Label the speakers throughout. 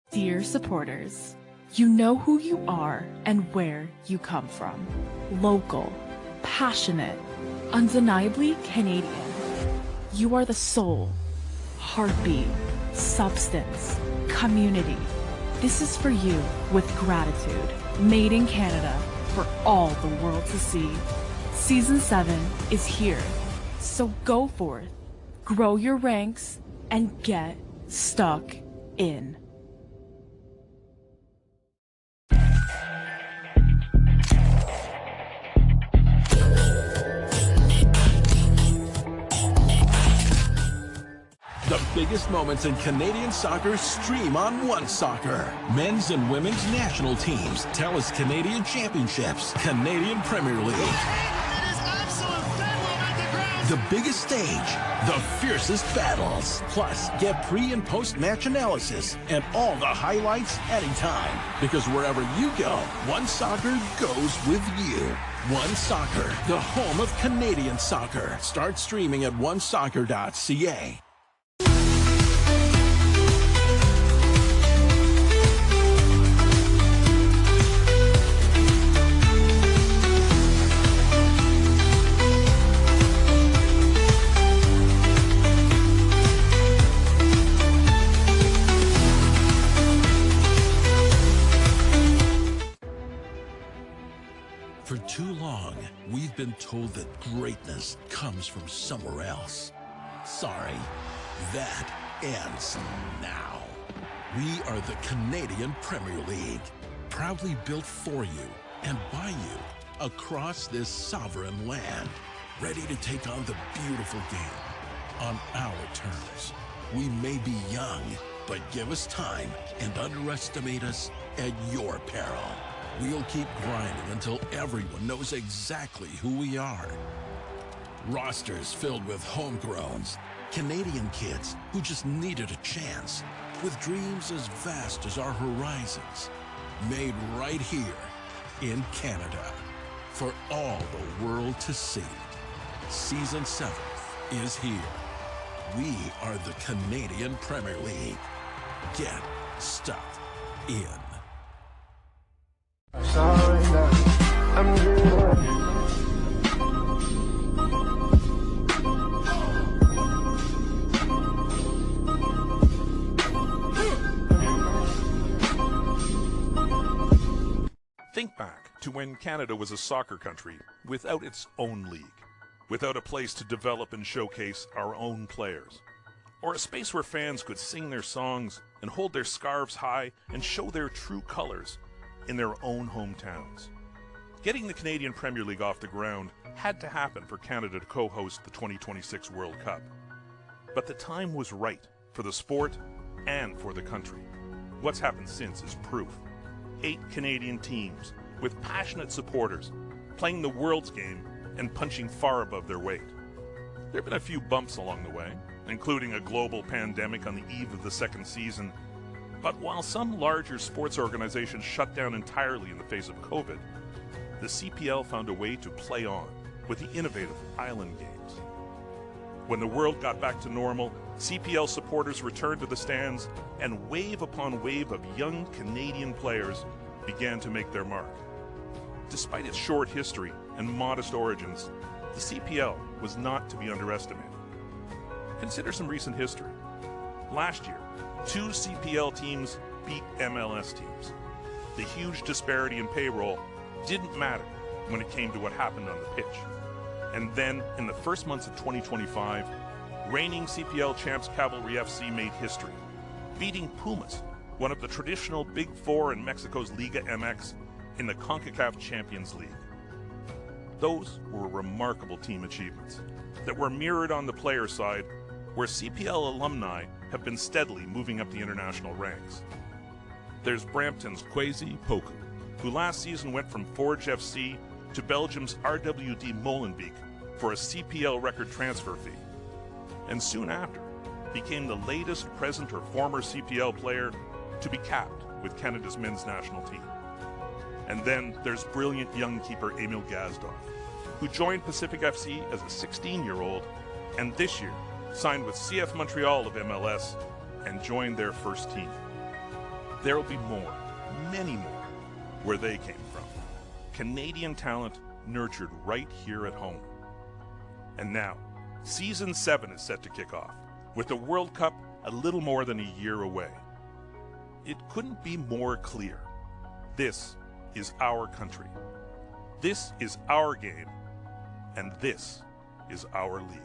Speaker 1: Dear supporters, you know who you are and where you come from. Local, passionate, undeniably Canadian. You are the soul, heartbeat, substance, community. This is for you with gratitude, made in Canada for all the world to see. Season 7 is here, so go forth, grow your ranks, and get stuck in.
Speaker 2: The biggest moments in Canadian soccer stream on One Soccer. Men's and women's national teams, TELUS Canadian Championships, Canadian Premier League. The biggest stage, the fiercest battles. Plus, get pre- and post-match analysis and all the highlights anytime. Because wherever you go, One Soccer goes with you. One Soccer, the home of Canadian soccer. Start streaming at onesoccer.ca. For too long, we've been told that greatness comes from somewhere else. Sorry, that ends now. We are the Canadian Premier League, proudly built for you and by you across this sovereign land, ready to take on the beautiful game on our terms. We may be young, but give us time and underestimate us at your peril. We'll keep grinding until everyone knows exactly who we are. Rosters filled with homegrowns, Canadian kids who just needed a chance, with dreams as vast as our horizons, made right here in Canada, for all the world to see. Season 7 is here. We are the Canadian Premier League. Get stuck in.
Speaker 3: Think back to when Canada was a soccer country without its own league, without a place to develop and showcase our own players, or a space where fans could sing their songs and hold their scarves high and show their true colors in their own hometowns. Getting the Canadian Premier League off the ground had to happen for Canada to co-host the 2026 World Cup. But the time was right for the sport and for the country. What's happened since is proof. 8 Canadian teams with passionate supporters playing the world's game and punching far above their weight. There have been a few bumps along the way, including a global pandemic on the eve of the second season. But while some larger sports organizations shut down entirely in the face of COVID, the CPL found a way to play on with the innovative Island Games. When the world got back to normal, CPL supporters returned to the stands, and wave upon wave of young Canadian players began to make their mark. Despite its short history and modest origins, the CPL was not to be underestimated. Consider some recent history. Last year, 2 CPL teams beat MLS teams. The huge disparity in payroll didn't matter when it came to what happened on the pitch. And then, in the first months of 2025, reigning CPL champs Cavalry FC made history, beating Pumas, one of the traditional Big Four in Mexico's Liga MX, in the CONCACAF Champions League. Those were remarkable team achievements that were mirrored on the player side, where CPL alumni have been steadily moving up the international ranks. There's Brampton's Kwesi Poku, who last season went from Forge FC to Belgium's RWD Molenbeek for a CPL record transfer fee, and soon after became the latest present or former CPL player to be capped with Canada's men's national team. And then there's brilliant young keeper Emil Gazdov, who joined Pacific FC as a 16-year-old and this year signed with CF Montreal of MLS and joined their first team. There'll be more, many more, where they came from. Canadian talent nurtured right here at home. And now, Season 7 is set to kick off, with the World Cup a little more than a year away. It couldn't be more clear. This is our country. This is our game. And this is our league.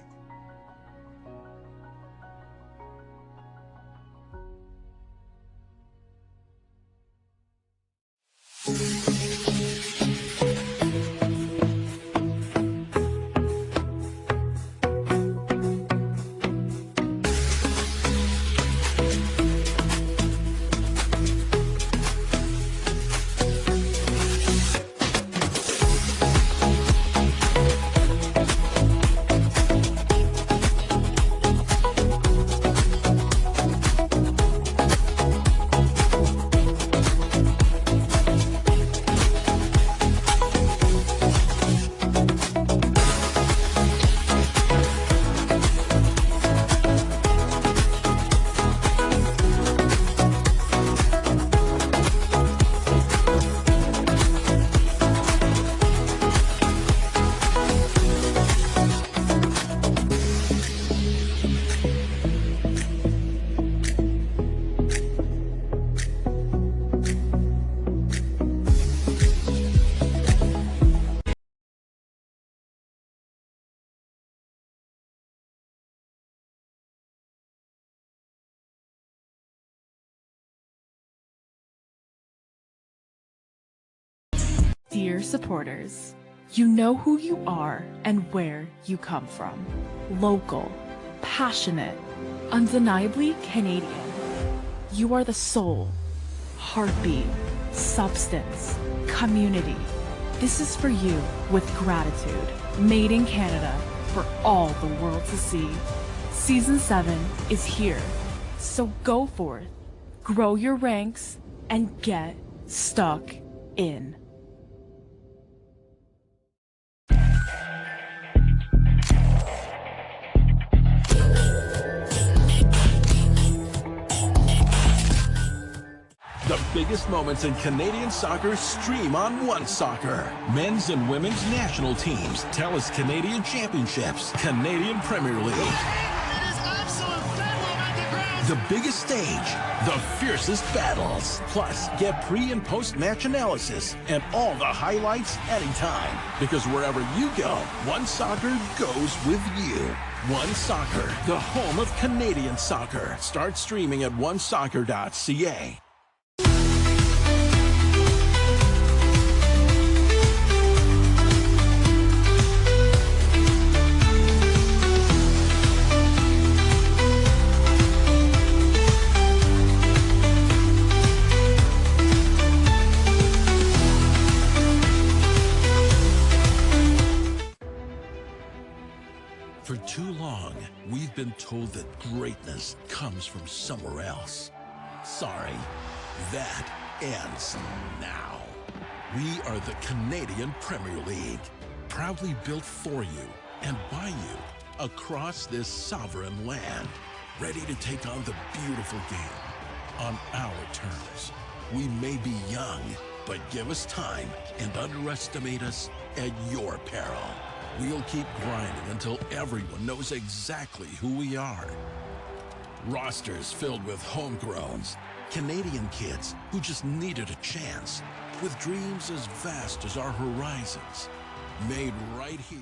Speaker 1: Dear supporters, you know who you are and where you come from. Local, passionate, undeniably Canadian. You are the soul, heartbeat, substance, community. This is for you with gratitude. Made in Canada for all the world to see. Season 7 is here, so go forth, grow your ranks, and get stuck in.
Speaker 2: The biggest moments in Canadian soccer stream on One Soccer. Men's and women's national teams, TELUS Canadian Championships, Canadian Premier League. The biggest stage, the fiercest battles. Plus, get pre- and post-match analysis and all the highlights anytime. Because wherever you go, One Soccer goes with you. One Soccer, the home of Canadian soccer. Start streaming at onesoccer.ca. For too long, we've been told that greatness comes from somewhere else. Sorry, that ends now. We are the Canadian Premier League, proudly built for you and by you across this sovereign land, ready to take on the beautiful game on our terms. We may be young, but give us time and underestimate us at your peril. We'll keep grinding until everyone knows exactly who we are. Rosters filled with homegrowns, Canadian kids who just needed a chance, with dreams as vast as our horizons, made right here.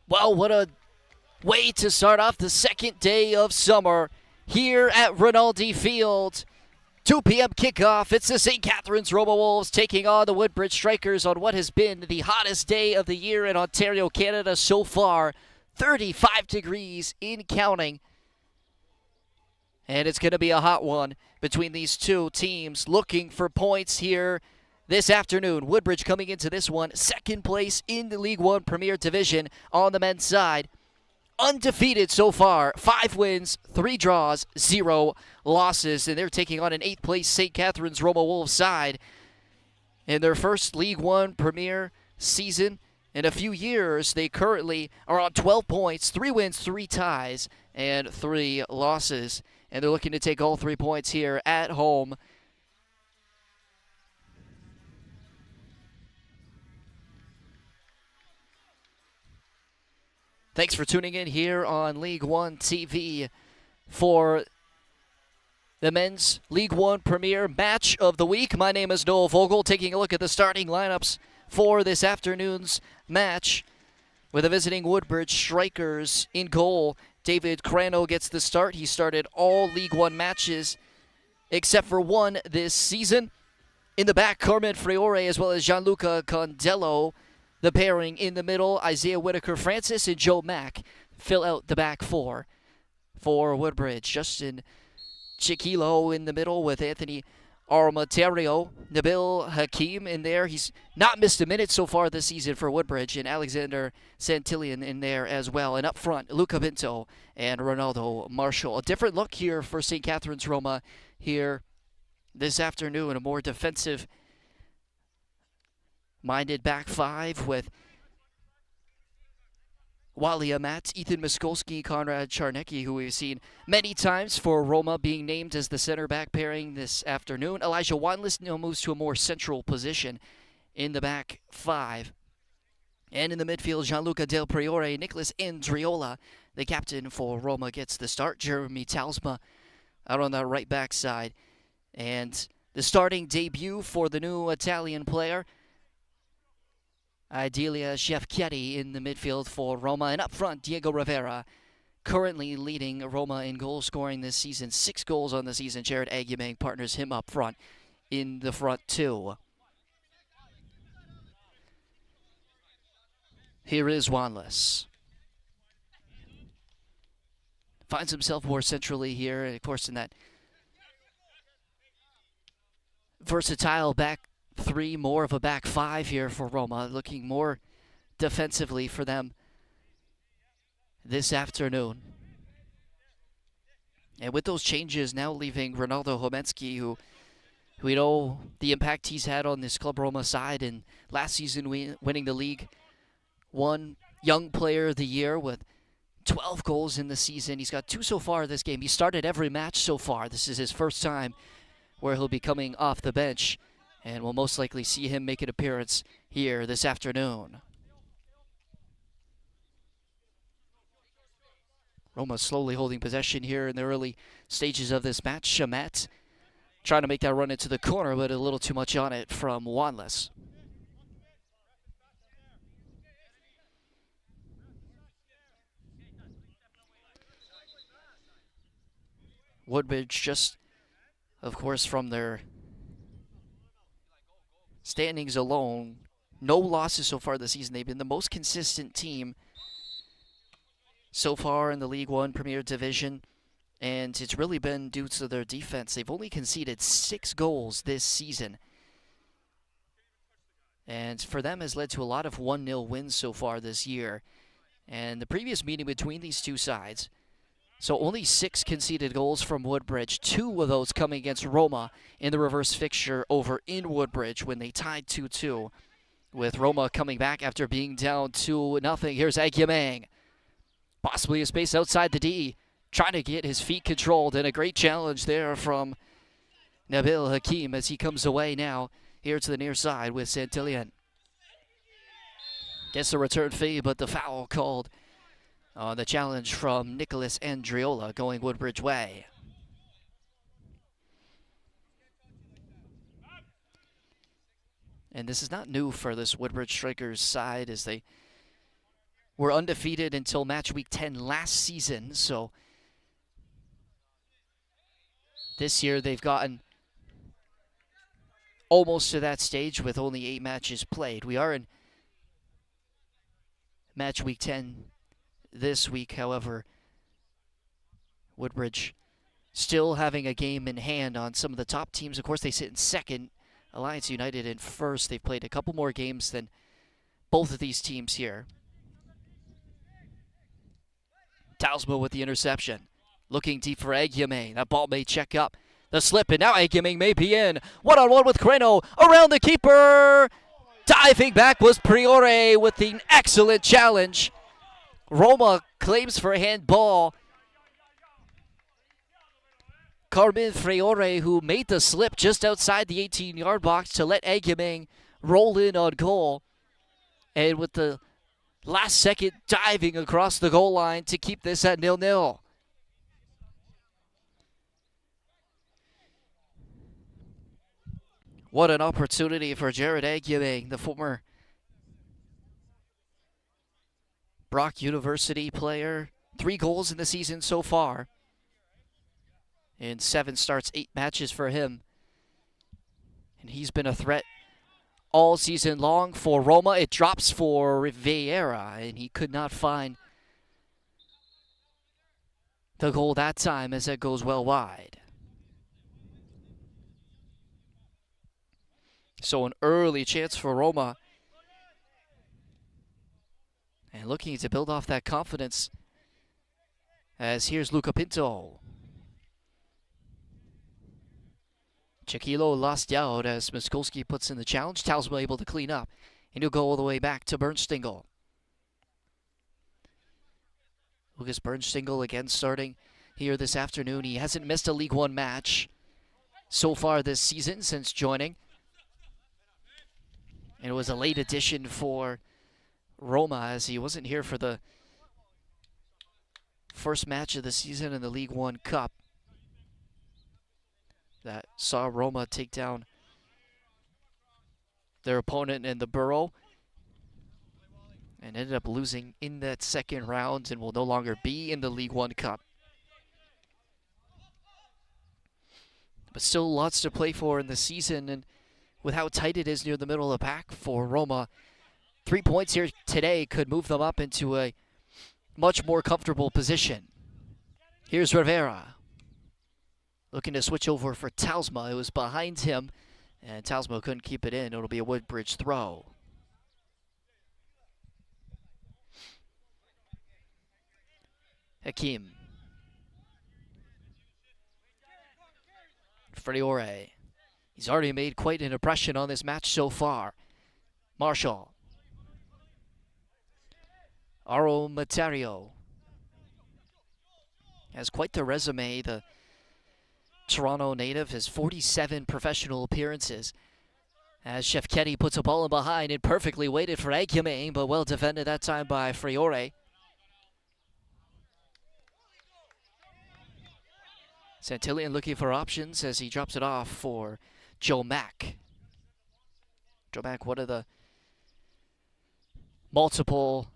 Speaker 4: Well, what a way to start off the second day of summer here at Rinaldi Field. 2 p.m. kickoff. It's the St. Catharines Roma Wolves taking on the Woodbridge Strikers on what has been the hottest day of the year in Ontario, Canada so far. 35 degrees in counting. And it's going to be a hot one between these two teams looking for points here this afternoon. Woodbridge coming into this one second place in the League One Premier Division on the men's side. Undefeated so far, 5 wins, 3 draws, 0 losses, and they're taking on an 8th place St. Catharines Roma Wolves side in their first League One Premier season in a few years. They currently are on 12 points, 3 wins, 3 ties, and 3 losses, and they're looking to take all 3 points here at home. Thanks for tuning in here on League One TV for the Men's League One Premier Match of the Week. My name is Noah Vogel, taking a look at the starting lineups for this afternoon's match with the visiting Woodbridge Strikers in goal. David Crano gets the start. He started all League One matches except for one this season. In the back, Carmen Freore as well as Gianluca Condello. The pairing in the middle, Isaiah Whitaker-Francis and Joe Mack fill out the back four for Woodbridge. Justin Chiquilo in the middle with Anthony Armaterio. Nabil Hakim in there. He's not missed a minute so far this season for Woodbridge. And Alexander Santillan in there as well. And up front, Luca Pinto and Ronaldo Marshall. A different look here for St. Catharines Roma here this afternoon. A more defensive minded back five with Wally Amat, Ethan Miskolski, Konrad Charnecki, who we've seen many times for Roma being named as the center back pairing this afternoon. Elijah Wanless now moves to a more central position in the back five. And in the midfield, Gianluca Del Priore, Nicholas Andriola, the captain for Roma, gets the start. Jeremy Talsma out on the right back side. And the starting debut for the new Italian player, Idalia Schiafchetti in the midfield for Roma. And up front, Diego Rivera, currently leading Roma in goal scoring this season. 6 goals on the season. Jared Aguiman partners him up front in the front two. Here is Wanless. Finds himself more centrally here, and of course in that versatile back three, more of a back five here for Roma, looking more defensively for them this afternoon. And with those changes now leaving Ronaldo Homensky, who we know the impact he's had on this Club Roma side, and last season winning the League One Young Player of the Year with 12 goals in the season. He's got 2 so far this game. He started every match so far. This is his first time where he'll be coming off the bench, and we'll most likely see him make an appearance here this afternoon. Roma slowly holding possession here in the early stages of this match. Shamat trying to make that run into the corner, but a little too much on it from Wanless. Woodbridge just, of course, from their standings alone, no losses so far this season. They've been the most consistent team so far in the League One Premier Division, and it's really been due to their defense. They've only conceded 6 goals this season, and for them has led to a lot of 1-0 wins so far this year. And the previous meeting between these two sides, so only 6 conceded goals from Woodbridge, 2 of those coming against Roma in the reverse fixture over in Woodbridge when they tied 2-2, with Roma coming back after being down 2-0. Here's Aguiman, possibly a space outside the D, trying to get his feet controlled, and a great challenge there from Nabil Hakim as he comes away now here to the near side with Santillan. Gets the return fee, but the foul called on the challenge from Nicholas Andriola going Woodbridge way. And this is not new for this Woodbridge Strikers side, as they were undefeated until match week 10 last season, so this year they've gotten almost to that stage with only 8 matches played. We are in match week 10 this week, however. Woodbridge still having a game in hand on some of the top teams. Of course, they sit in second. Alliance United in first. They've played a couple more games than both of these teams here. Talsma with the interception. Looking deep for Agyemang. That ball may check up. The slip, and now Agyemang may be in. One-on-one with Creno. Around the keeper. Diving back was Priore with the excellent challenge. Roma claims for a handball. Carmen Freire, who made the slip just outside the 18-yard box to let Agyemang roll in on goal. And with the last second diving across the goal line to keep this at 0-0. What an opportunity for Jared Agyemang, the former Brock University player. 3 goals in the season so far. In 7 starts, 8 matches for him. And he's been a threat all season long for Roma. It drops for Vieira, and he could not find the goal that time as it goes well wide. So an early chance for Roma. And looking to build off that confidence as here's Luca Pinto. Chiquilo lost out as Miskolski puts in the challenge. Talsma able to clean up. And he'll go all the way back to Bernstingle. Lucas Bernstingle again starting here this afternoon. He hasn't missed a League One match so far this season since joining. And it was a late addition for Roma as he wasn't here for the first match of the season in the League One Cup. That saw Roma take down their opponent in the Borough and ended up losing in that second round and will no longer be in the League One Cup. But still lots to play for in the season, and with how tight it is near the middle of the pack for Roma, 3 points here today could move them up into a much more comfortable position. Here's Rivera. Looking to switch over for Talsma. It was behind him, and Talsma couldn't keep it in. It'll be a Woodbridge throw. Hakim. Freire. He's already made quite an impression on this match so far. Marshall. Aro Materio has quite the resume. The Toronto native has 47 professional appearances. As Shefketi puts a ball in behind and perfectly waited for Agyemang, but well defended that time by Freire. Santillian looking for options as he drops it off for Joe Mack. Joe Mack, one of the multiple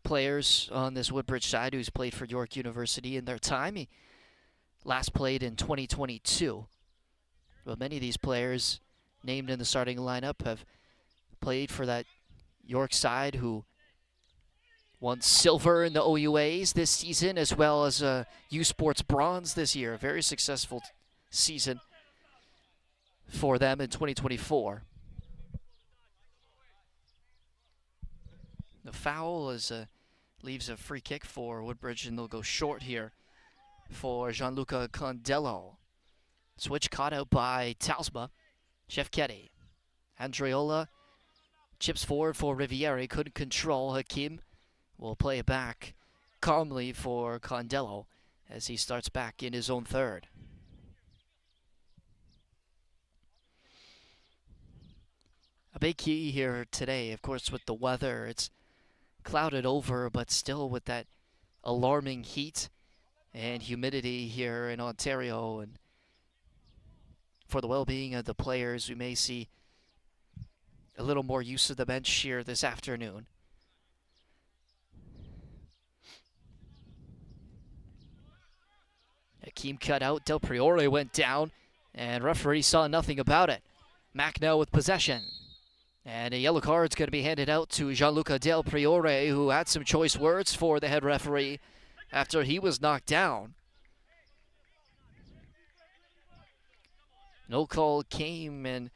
Speaker 4: players on this Woodbridge side who's played for York University in their time. He last played in 2022. But many of these players named in the starting lineup have played for that York side who won silver in the OUAs this season as well as U Sports bronze this year. A very successful season for them in 2024. The foul is leaves a free kick for Woodbridge, and they'll go short here for Gianluca Condello. Switch caught out by Talsma. Shefketi. Andreola chips forward for Riviere. Couldn't control. Hakim will play it back calmly for Condello as he starts back in his own third. A big key here today, of course, with the weather. It's clouded over, but still with that alarming heat and humidity here in Ontario. And for the well-being of the players, we may see a little more use of the bench here this afternoon. Hakeem cut out. Del Priore went down, and referee saw nothing about it. Mac now with possession. And a yellow card's going to be handed out to Gianluca Del Priore, who had some choice words for the head referee after he was knocked down. No call came, and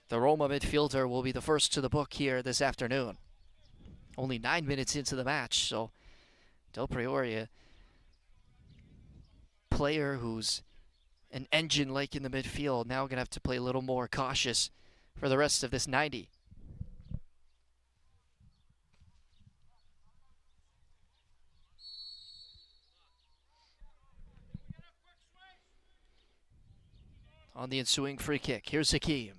Speaker 4: the Roma midfielder will be the first to the book here this afternoon. Only 9 minutes into the match, so Del Priore, player who's an engine like in the midfield, now going to have to play a little more cautious for the rest of this 90. On the ensuing free kick, here's Hakeem.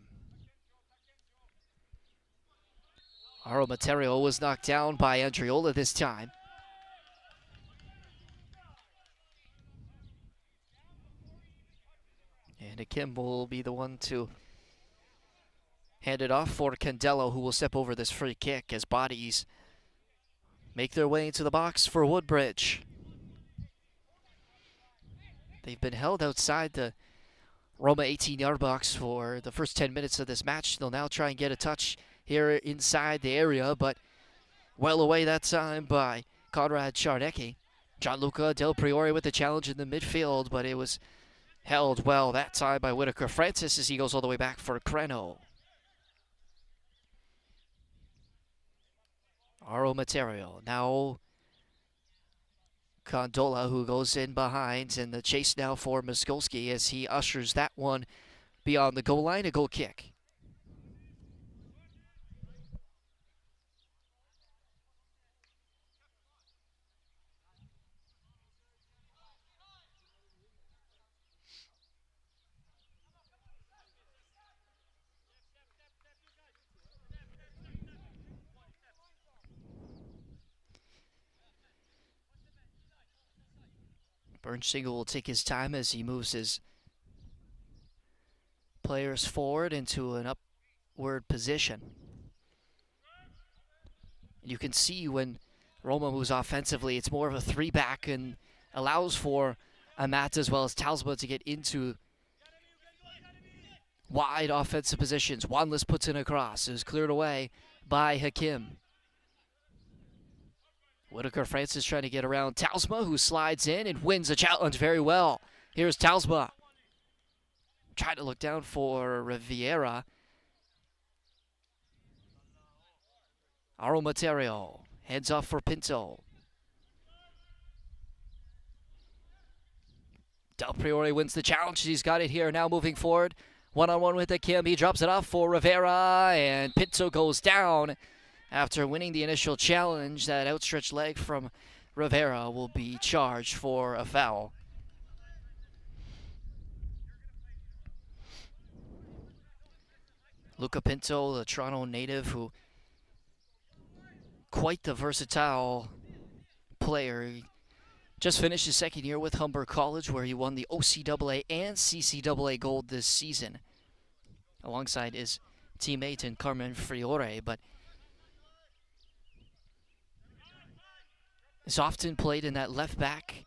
Speaker 4: Aro Materio was knocked down by Andriola this time. And Hakim will be the one to hand it off for Candelo, who will step over this free kick as bodies make their way into the box for Woodbridge. They've been held outside the Roma 18-yard box for the first 10 minutes of this match. They'll now try and get a touch here inside the area, but well away that time by Conrad Czarnecki. Gianluca Del Priore with the challenge in the midfield, but it was held well that time by Whitaker Francis as he goes all the way back for Creno. Aro Materio, now Condola, who goes in behind, and the chase now for Miskolski as he ushers that one beyond the goal line, a goal kick. Bernsingle will take his time as he moves his players forward into an upward position. You can see when Roma moves offensively, it's more of a three-back and allows for Amat as well as Talsma to get into wide offensive positions. Wanless puts in a cross. It was cleared away by Hakim. Whitaker Francis trying to get around Talsma, who slides in and wins the challenge very well. Here's Talsma. Trying to look down for Riviera. Aro Materio heads off for Pinto. Del Priore wins the challenge. He's got it here now moving forward. One-on-one with Hakim. He drops it off for Rivera, and Pinto goes down. After winning the initial challenge, that outstretched leg from Rivera will be charged for a foul. Luca Pinto, the Toronto native, who quite the versatile player. He just finished his second year with Humber College, where he won the OCAA and CCAA gold this season, alongside his teammate in Carmen Friore, but is often played in that left back,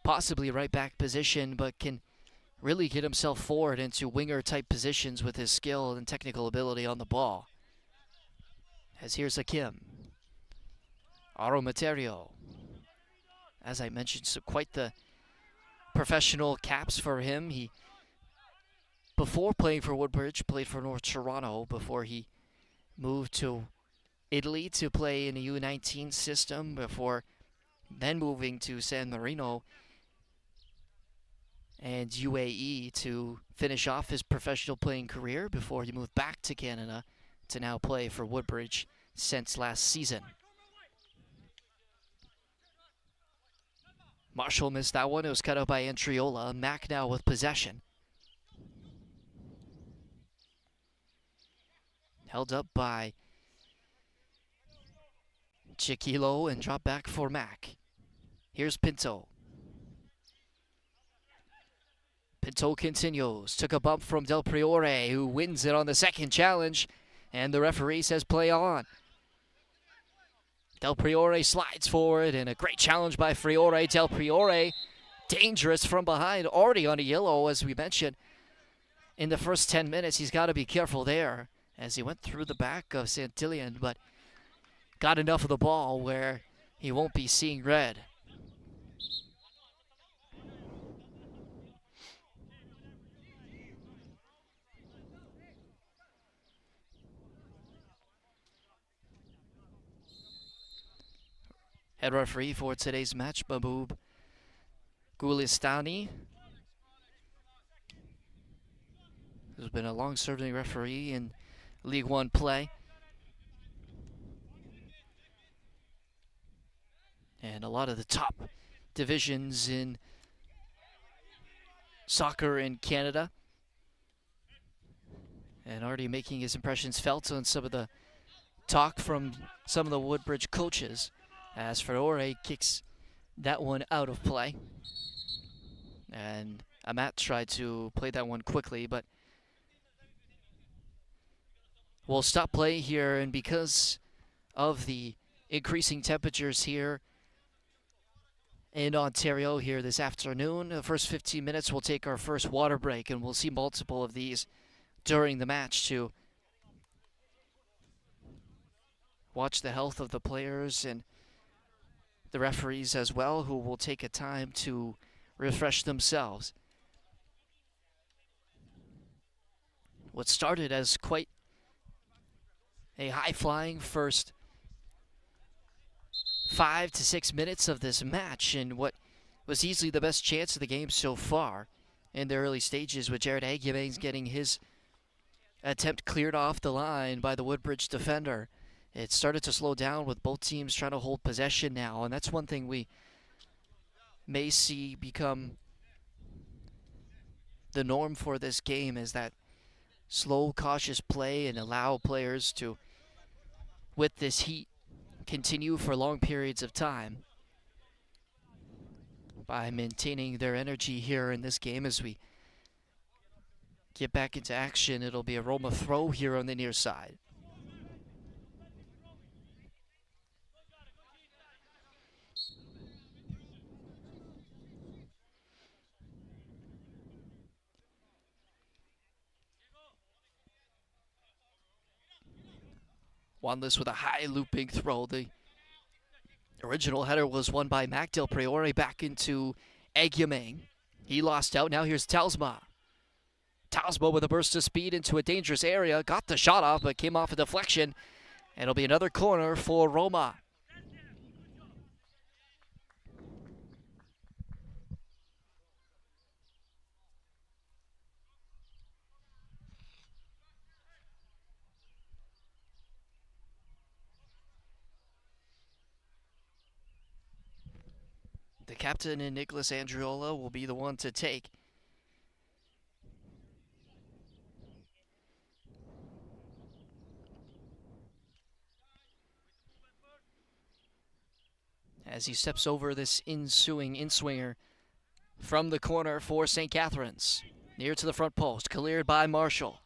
Speaker 4: possibly right back position, but can really get himself forward into winger type positions with his skill and technical ability on the ball. As here's Hakim. Aro Materio. As I mentioned, so quite the professional caps for him. He, before playing for Woodbridge, played for North Toronto before he moved to Italy to play in a U19 system before then moving to San Marino and UAE to finish off his professional playing career before he moved back to Canada to now play for Woodbridge since last season. Marshall missed that one. It was cut out by Andriola. Mac now with possession. Held up by Chiquilo and drop back for Mac. Here's Pinto. Pinto continues. Took a bump from Del Priore, who wins it on the second challenge, and the referee says play on. Del Priore slides forward, and a great challenge by Friore. Del Priore dangerous from behind, already on a yellow, as we mentioned. In the first 10 minutes, he's got to be careful there as he went through the back of Santillan, but got enough of the ball where he won't be seeing red. Head referee for today's match, Mahbub Gulistani, who's been a long-serving referee in League One play. And a lot of the top divisions in soccer in Canada. And already making his impressions felt on some of the talk from some of the Woodbridge coaches, as Ferrore kicks that one out of play. And Amat tried to play that one quickly, but we'll stop play here. And because of the increasing temperatures here in Ontario here this afternoon, the first 15 minutes we'll take our first water break, and we'll see multiple of these during the match to watch the health of the players and the referees as well, who will take a time to refresh themselves. What started as quite a high-flying first 5 to 6 minutes of this match, and what was easily the best chance of the game so far in the early stages, with Jared Aguiman's getting his attempt cleared off the line by the Woodbridge defender. It started to slow down with both teams trying to hold possession now, and that's one thing we may see become the norm for this game, is that slow, cautious play and allow players to, with this heat, continue for long periods of time by maintaining their energy here in this game. As we get back into action, it'll be a Roma throw here on the near side. Wanless with a high looping throw. The original header was won by MacDill Priore back into Aguiman. He lost out. Now here's Talsma. Talsma with a burst of speed into a dangerous area. Got the shot off, but came off a deflection. And it'll be another corner for Roma. The captain and Nicholas Andriola will be the one to take. As he steps over this in-swinger from the corner for St. Catharines. Near to the front post, cleared by Marshall.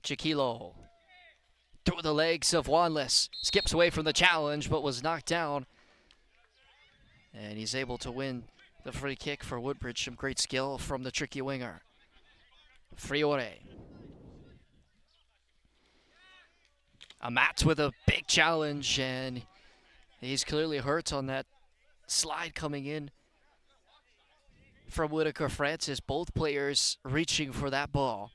Speaker 4: Chiquilo. Through the legs of Wanless. Skips away from the challenge, but was knocked down. And he's able to win the free kick for Woodbridge. Some great skill from the tricky winger. Friore. Amat with a big challenge, and he's clearly hurt on that slide coming in from Whitaker Francis. Both players reaching for that ball.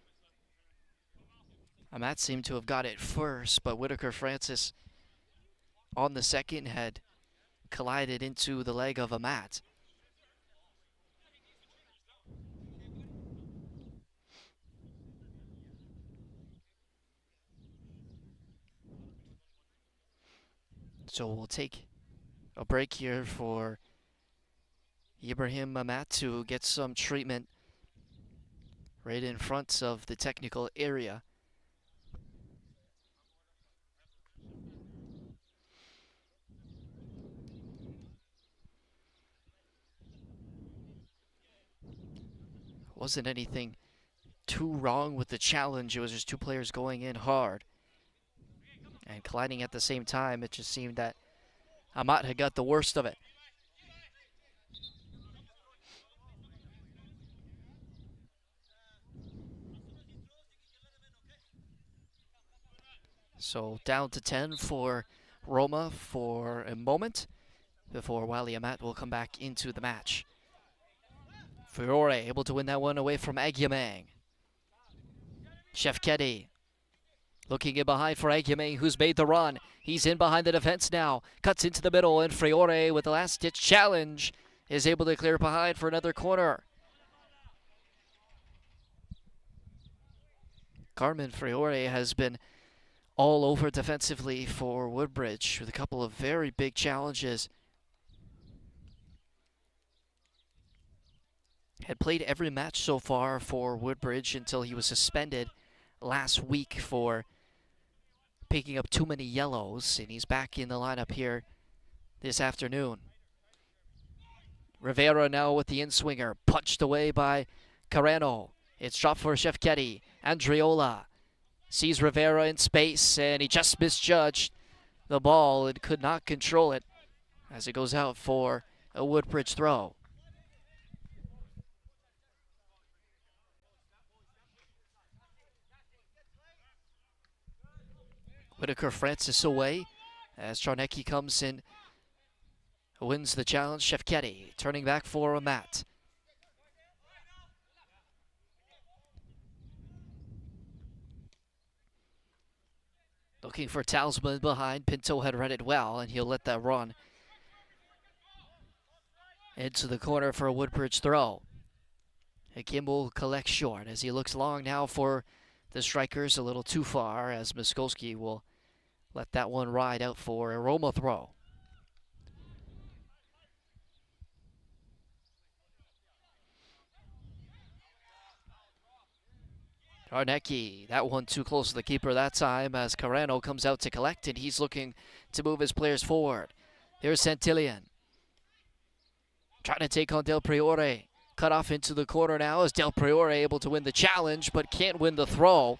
Speaker 4: Amat seemed to have got it first, but Whitaker Francis on the second had collided into the leg of Amat. So we'll take a break here for Ibrahim Amat to get some treatment right in front of the technical area. Wasn't anything too wrong with the challenge. It was just two players going in hard and colliding at the same time. It just seemed that Amat had got the worst of it. So down to 10 for Roma for a moment before Wally Amat will come back into the match. Fiore able to win that one away from Agyemang. Shefketi looking in behind for Agyemang, who's made the run. He's in behind the defense now. Cuts into the middle, and Fiore with the last-ditch challenge is able to clear behind for another corner. Carmen Fiore has been all over defensively for Woodbridge with a couple of very big challenges. Had played every match so far for Woodbridge until he was suspended last week for picking up too many yellows, and he's back in the lineup here this afternoon. Rivera now with the in-swinger, punched away by Carreno. It's dropped for Shefketi. Andriola sees Rivera in space, and he just misjudged the ball and could not control it as it goes out for a Woodbridge throw. Whitaker Francis away as Czarnecki comes in, wins the challenge. Shefketi turning back for Amat. Looking for Talisman behind. Pinto had read it well, and he'll let that run into the corner for a Woodbridge throw. Hakim will collect short as he looks long now for the strikers, a little too far, as Muskowski will let that one ride out for a Roma throw. Czarnecki, that one too close to the keeper that time as Carreno comes out to collect, and he's looking to move his players forward. Here's Santillan. Trying to take on Del Priore. Cut off into the corner now as Del Priore able to win the challenge but can't win the throw.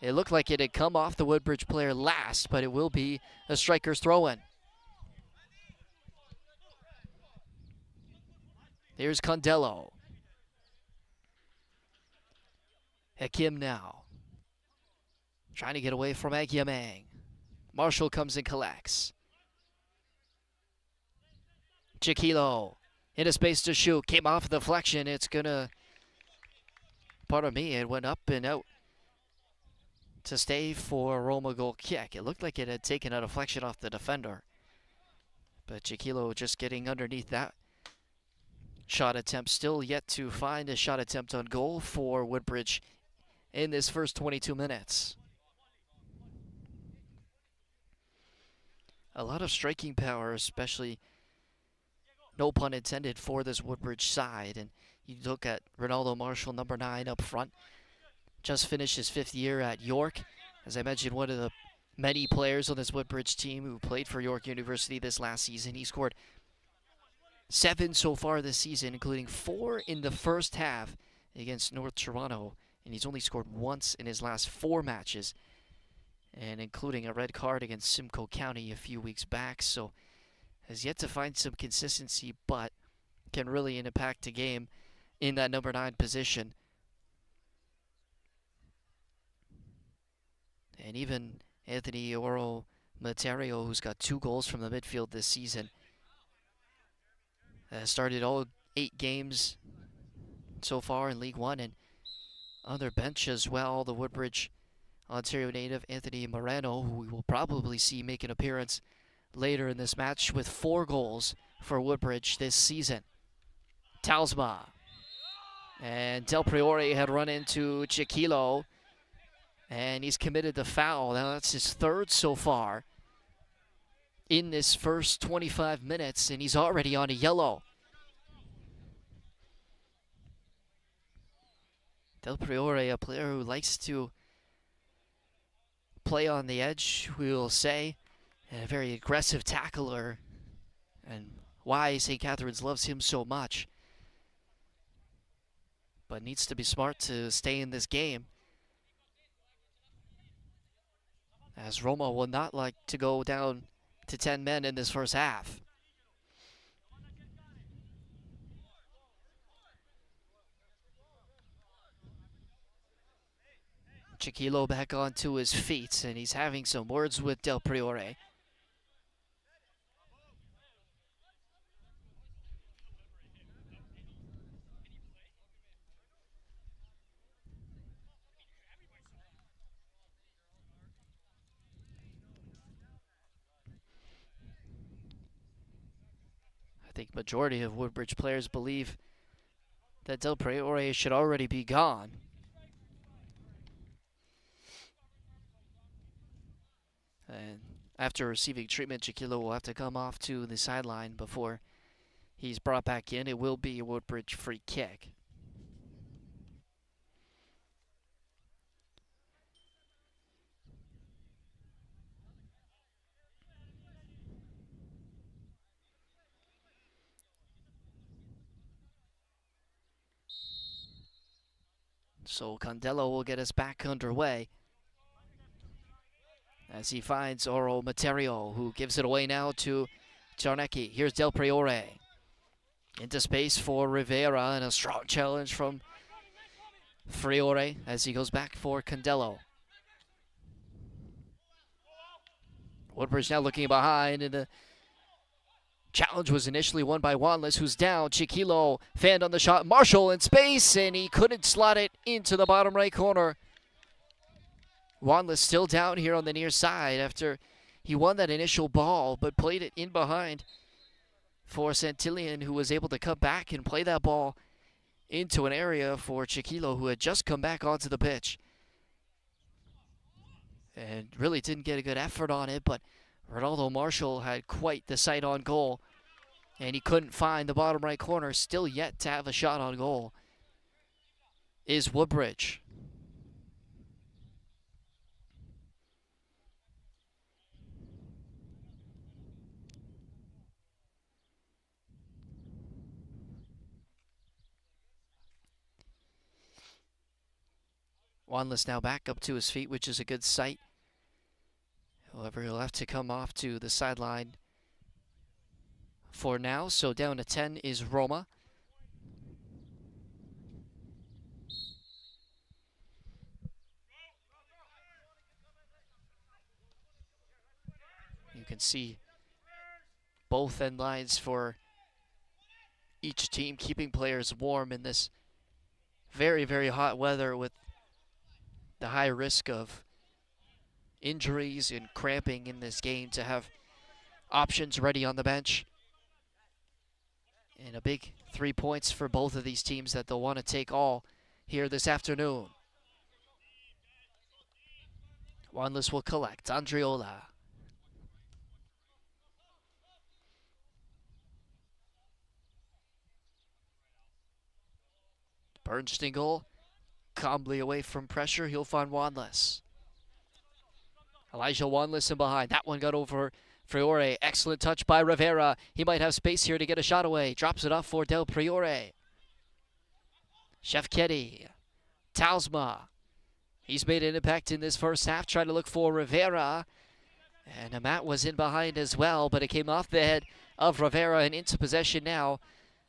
Speaker 4: It looked like it had come off the Woodbridge player last, but it will be a striker's throw-in. Here's Condello. Hakim now. Trying to get away from Agyemang. Marshall comes and collects. Chiquilo into space to shoot. Came off the deflection. It's gonna, pardon me, it went up and out to stay for a Roma goal kick. It looked like it had taken a deflection off the defender. But Chiquilo just getting underneath that shot attempt. Still yet to find a shot attempt on goal for Woodbridge in this first 22 minutes. A lot of striking power, especially, no pun intended, for this Woodbridge side. And you look at Ronaldo Marshall, number 9 up front. Just finished his 5th year at York. As I mentioned, one of the many players on this Woodbridge team who played for York University this last season. He scored 7 so far this season, including 4 in the first half against North Toronto. And he's only scored once in his last 4 matches, and including a red card against Simcoe County a few weeks back. So has yet to find some consistency, but can really impact a game in that number 9 position. And even Anthony Oro Materio, who's got 2 goals from the midfield this season, has started all 8 games so far in League One, and on their bench as well, the Woodbridge Ontario native Anthony Moreno, who we will probably see make an appearance later in this match, with 4 goals for Woodbridge this season. Talsma. And Del Priore had run into Chiquilo, and he's committed the foul. Now that's his 3rd so far in this first 25 minutes, and he's already on a yellow. Del Priore, a player who likes to play on the edge, we will say, and a very aggressive tackler, and why St. Catharines loves him so much. But needs to be smart to stay in this game, as Roma will not like to go down to 10 men in this first half. Chiquilo back onto his feet, and he's having some words with Del Priore. I think majority of Woodbridge players believe that Del Priore should already be gone. And after receiving treatment, Chiquilo will have to come off to the sideline before he's brought back in. It will be a Woodbridge free kick. So Condello will get us back underway as he finds Oro Materio, who gives it away now to Czarnecki. Here's Del Priore. Into space for Rivera, and a strong challenge from Friore as he goes back for Condello. Woodbridge now looking behind, and the challenge was initially won by Wanless, who's down. Chiquilo fanned on the shot. Marshall in space, and he couldn't slot it into the bottom right corner. Wanless still down here on the near side after he won that initial ball, but played it in behind for Santillan, who was able to come back and play that ball into an area for Chiquilo, who had just come back onto the pitch. And really didn't get a good effort on it, but Ronaldo Marshall had quite the sight on goal, and he couldn't find the bottom right corner. Still yet to have a shot on goal is Woodbridge. Wanless now back up to his feet, which is a good sight. However, he'll have to come off to the sideline for now. So down to 10 is Roma. You can see both end lines for each team keeping players warm in this very, very hot weather, with the high risk of injuries and cramping in this game, to have options ready on the bench. And a big 3 points for both of these teams that they'll want to take all here this afternoon. Wanless will collect. Andriola. Bernstingle calmly away from pressure. He'll find Wanless. Elijah Wanless in behind. That one got over Friore. Excellent touch by Rivera. He might have space here to get a shot away. Drops it off for Del Priore. Shefketi. Tausma. He's made an impact in this first half. Trying to look for Rivera. And Amat was in behind as well, but it came off the head of Rivera and into possession now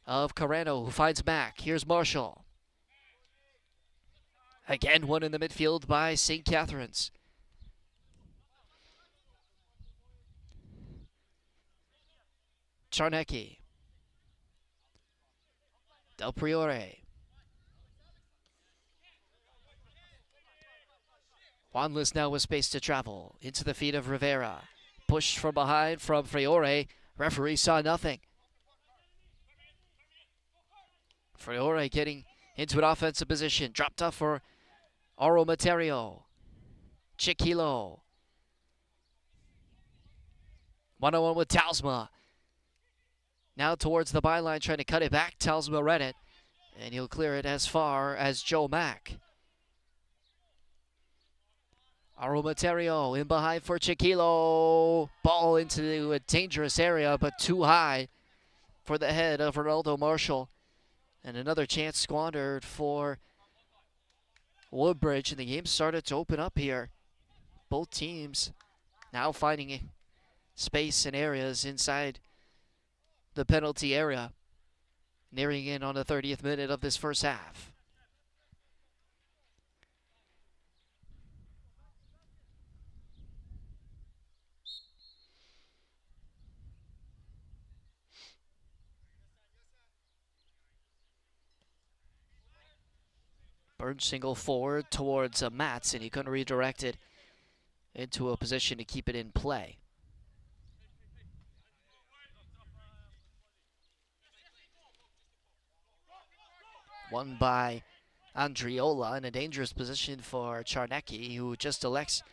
Speaker 4: of Carano, who finds Mack. Here's Marshall. Again, one in the midfield by St. Catharines. Czarnecki. Del Priore. Wanless now with space to travel. Into the feet of Rivera. Pushed from behind from Friore. Referee saw nothing. Friore getting into an offensive position. Dropped off for Oro Materio. Chiquilo. One-on-one with Tausma. Now towards the byline, trying to cut it back. Tausma read it, and he'll clear it as far as Joe Mack. Oro Materio in behind for Chiquilo. Ball into a dangerous area, but too high for the head of Ronaldo Marshall. And another chance squandered for Woodbridge, and the game started to open up here. Both teams now finding space and areas inside the penalty area. Nearing in on the 30th minute of this first half. Burns single forward towards Mats, and he couldn't redirect it into a position to keep it in play. Won by Andriola in a dangerous position for Czarnecki, who just elects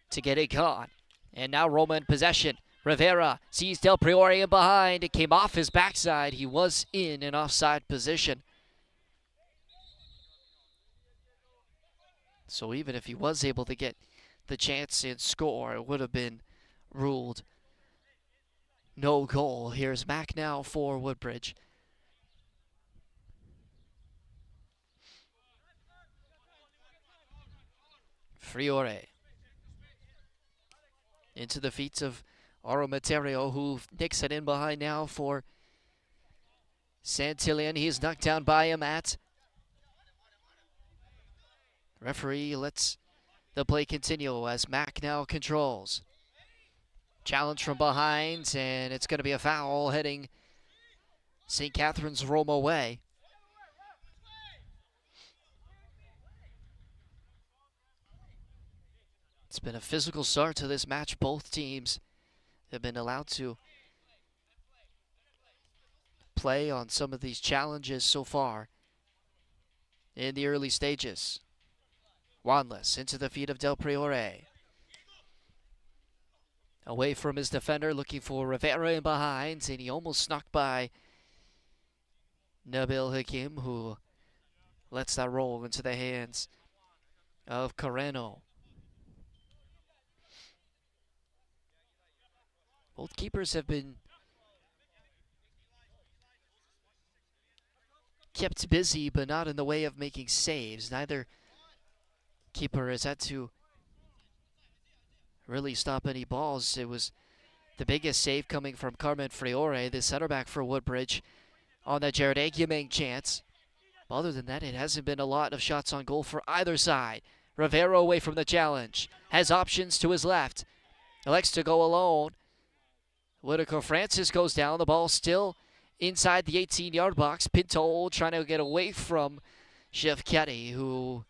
Speaker 4: to get it gone. And now Roma in possession. Rivera sees Del Priore in behind. It came off his backside. He was in an offside position. So even if he was able to get the chance and score, it would have been ruled no goal. Here's Mac now for Woodbridge. Friore. Into the feet of Oro Materio, who nicks it in behind now for Santillan. He's knocked down by a Matt. Referee lets the play continue as Mac now controls. Challenge from behind, and it's going to be a foul heading St. Catharines Roma way. It's been a physical start to this match. Both teams have been allowed to play on some of these challenges so far in the early stages. Wanless into the feet of Del Priore. Away from his defender, looking for Rivera in behind, and he almost snuck by Nabil Hakim, who lets that roll into the hands of Carreno. Both keepers have been kept busy, but not in the way of making saves. Neither keeper has had to really stop any balls. It was the biggest save coming from Carmen Friore, the center back for Woodbridge, on that Jared Aguimen chance. Other than that, it hasn't been a lot of shots on goal for either side. Rivera away from the challenge. Has options to his left. Elects to go alone. Whitaker Francis goes down. The ball still inside the 18-yard box. Pinto trying to get away from Shevketi, who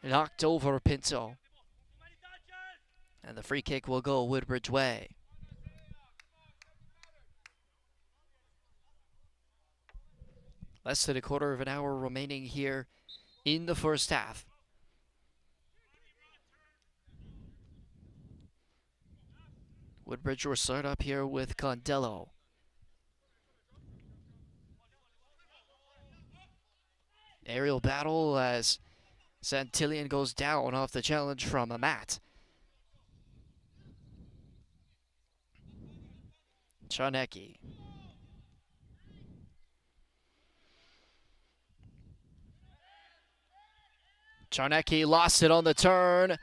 Speaker 4: knocked over Pinto. And the free kick will go Woodbridge way. Less than a quarter of an hour remaining here in the first half. Woodbridge will start up here with Condello. Aerial battle as Santillan goes down off the challenge from Amat. Czarnecki. Czarnecki lost it on the turn.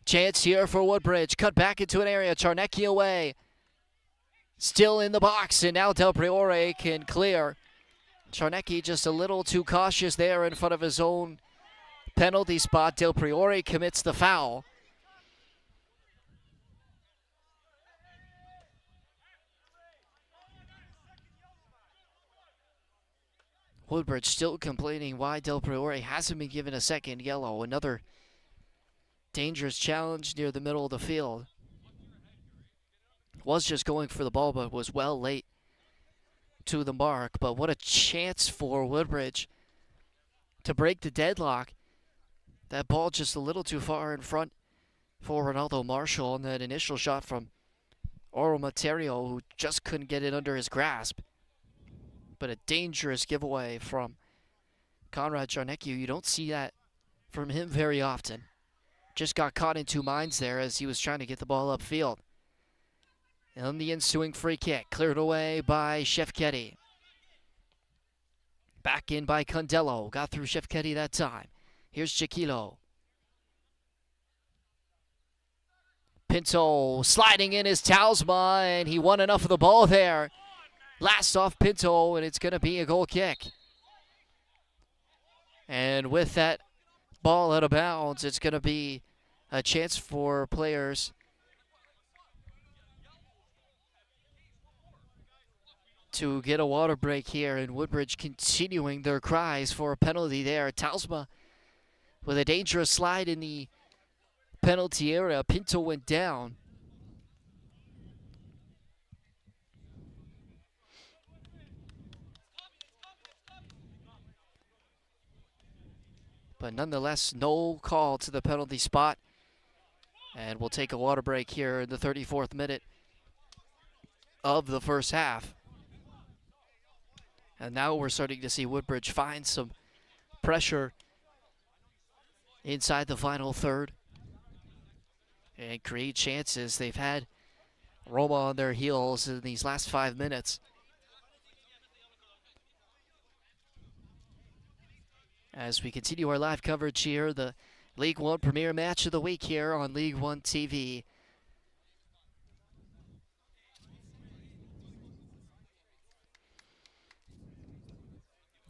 Speaker 4: Chance here for Woodbridge. Cut back into an area. Czarnecki away. Still in the box, and now Del Priore can clear. Czarnecki just a little too cautious there in front of his own penalty spot. Del Priore commits the foul. Woodbridge still complaining why Del Priore hasn't been given a second yellow. Another dangerous challenge near the middle of the field. Was just going for the ball, but was well late to the mark. But what a chance for Woodbridge to break the deadlock. That ball just a little too far in front for Ronaldo Marshall, and that initial shot from Oro Materio, who just couldn't get it under his grasp. But a dangerous giveaway from Conrad Czarnecki. You don't see that from him very often. Just got caught in two minds there as he was trying to get the ball upfield. And the ensuing free kick cleared away by Shevketi. Back in by Condello. Got through Shevketi that time. Here's Chiquilo. Pinto sliding in his Talisma, and he won enough of the ball there. Last off Pinto, and it's going to be a goal kick. And with that ball out of bounds, it's going to be a chance for players to get a water break here, and Woodbridge continuing their cries for a penalty there. Talisma with a dangerous slide in the penalty area. Pinto went down. But nonetheless, no call to the penalty spot. And we'll take a water break here in the 34th minute of the first half. And now we're starting to see Woodbridge find some pressure inside the final third and create chances. They've had Roma on their heels in these last 5 minutes. As we continue our live coverage here, the League One Premier Match of the Week here on League One TV.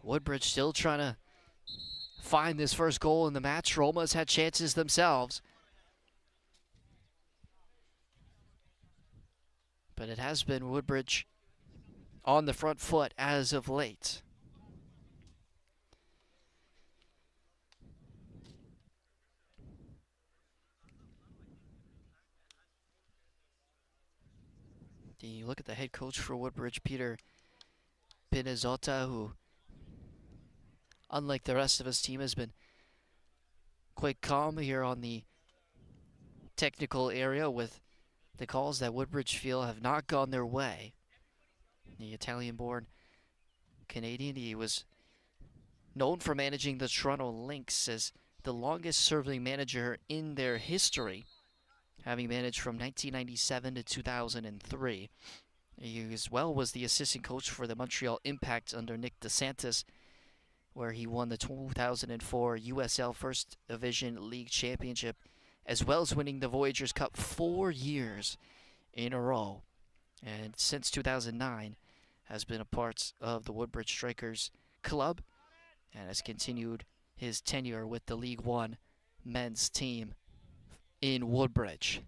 Speaker 4: Woodbridge still trying to find this first goal in the match. Roma's had chances themselves, but it has been Woodbridge on the front foot as of late. You look at the head coach for Woodbridge, Peter Pinizzota, who, unlike the rest of his team, has been quite calm here on the technical area with the calls that Woodbridge feel have not gone their way. The Italian-born Canadian, he was known for managing the Toronto Lynx as the longest-serving manager in their history, having managed from 1997 to 2003. He as well was the assistant coach for the Montreal Impact under Nick DeSantis, where he won the 2004 USL First Division League Championship, as well as winning the Voyageurs Cup 4 years in a row. And since 2009, has been a part of the Woodbridge Strikers club, and has continued his tenure with the League One men's team in Woodbridge.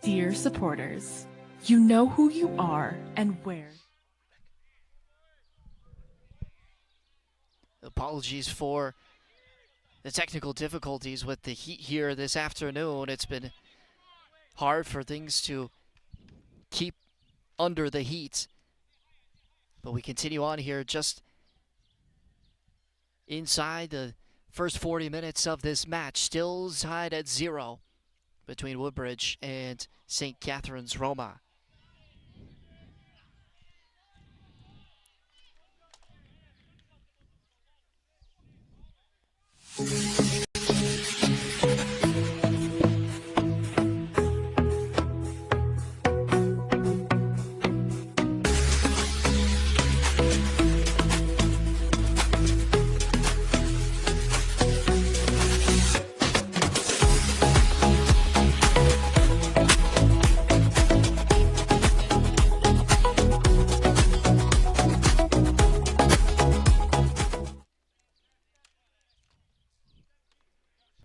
Speaker 1: Dear supporters, you know who you are and where.
Speaker 4: Apologies for the technical difficulties with the heat here this afternoon. It's been hard for things to keep under the heat But we continue on here just inside the first 40 minutes of this match. Still tied at 0 between Woodbridge and St. Catharines Roma.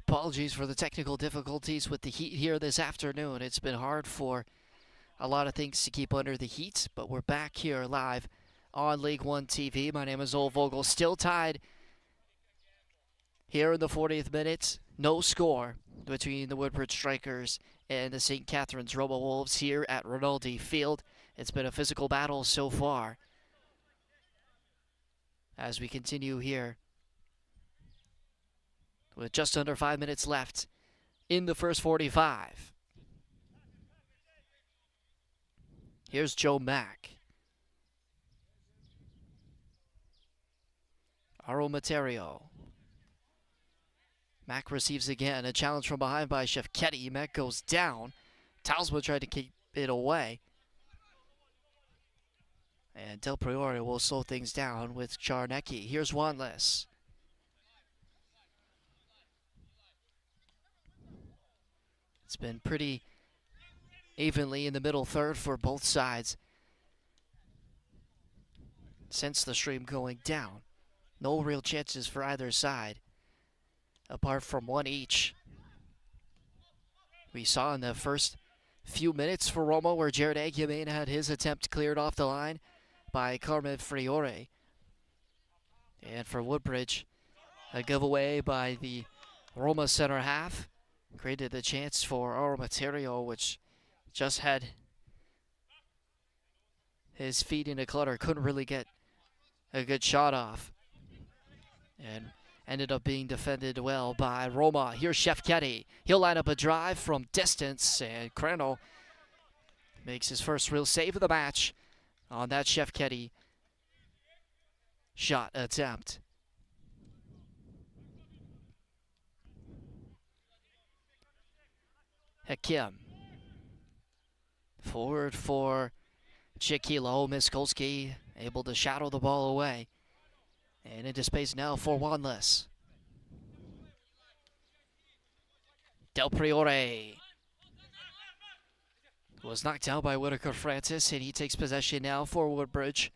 Speaker 4: Apologies for the technical difficulties with the heat here this afternoon. It's been hard for a lot of things to keep under the heat, but we're back here live on League One TV. My name is Ole Vogel, still tied here in the 40th minute. No score between the Woodbridge Strikers and the St. Catharines Roma Wolves here at Rinaldi Field. It's been a physical battle so far as we continue here with just under 5 minutes left in the first 45. Here's Joe Mack. Materio. Mack receives again. A challenge from behind by Shefketi. Mack goes down. Talsma tried to keep it away. And Del Priore will slow things down with Charnecki. Here's Wanless. It's been pretty evenly in the middle third for both sides since the stream going down. No real chances for either side, apart from one each. We saw in the first few minutes for Roma where Jared Aguimen had his attempt cleared off the line by Carmen Friore. And for Woodbridge, a giveaway by the Roma center half created the chance for Materio, which just had his feet in a clutter, couldn't really get a good shot off, and ended up being defended well by Roma. Here's Shefketi. He'll line up a drive from distance, and Creno makes his first real save of the match on that Shefketi shot attempt. Hakim. Forward for Chiquilo. Miskolski able to shadow the ball away. And into space now for Wanless. Del Priore was knocked out by Whitaker Francis, and he takes possession now for Woodbridge.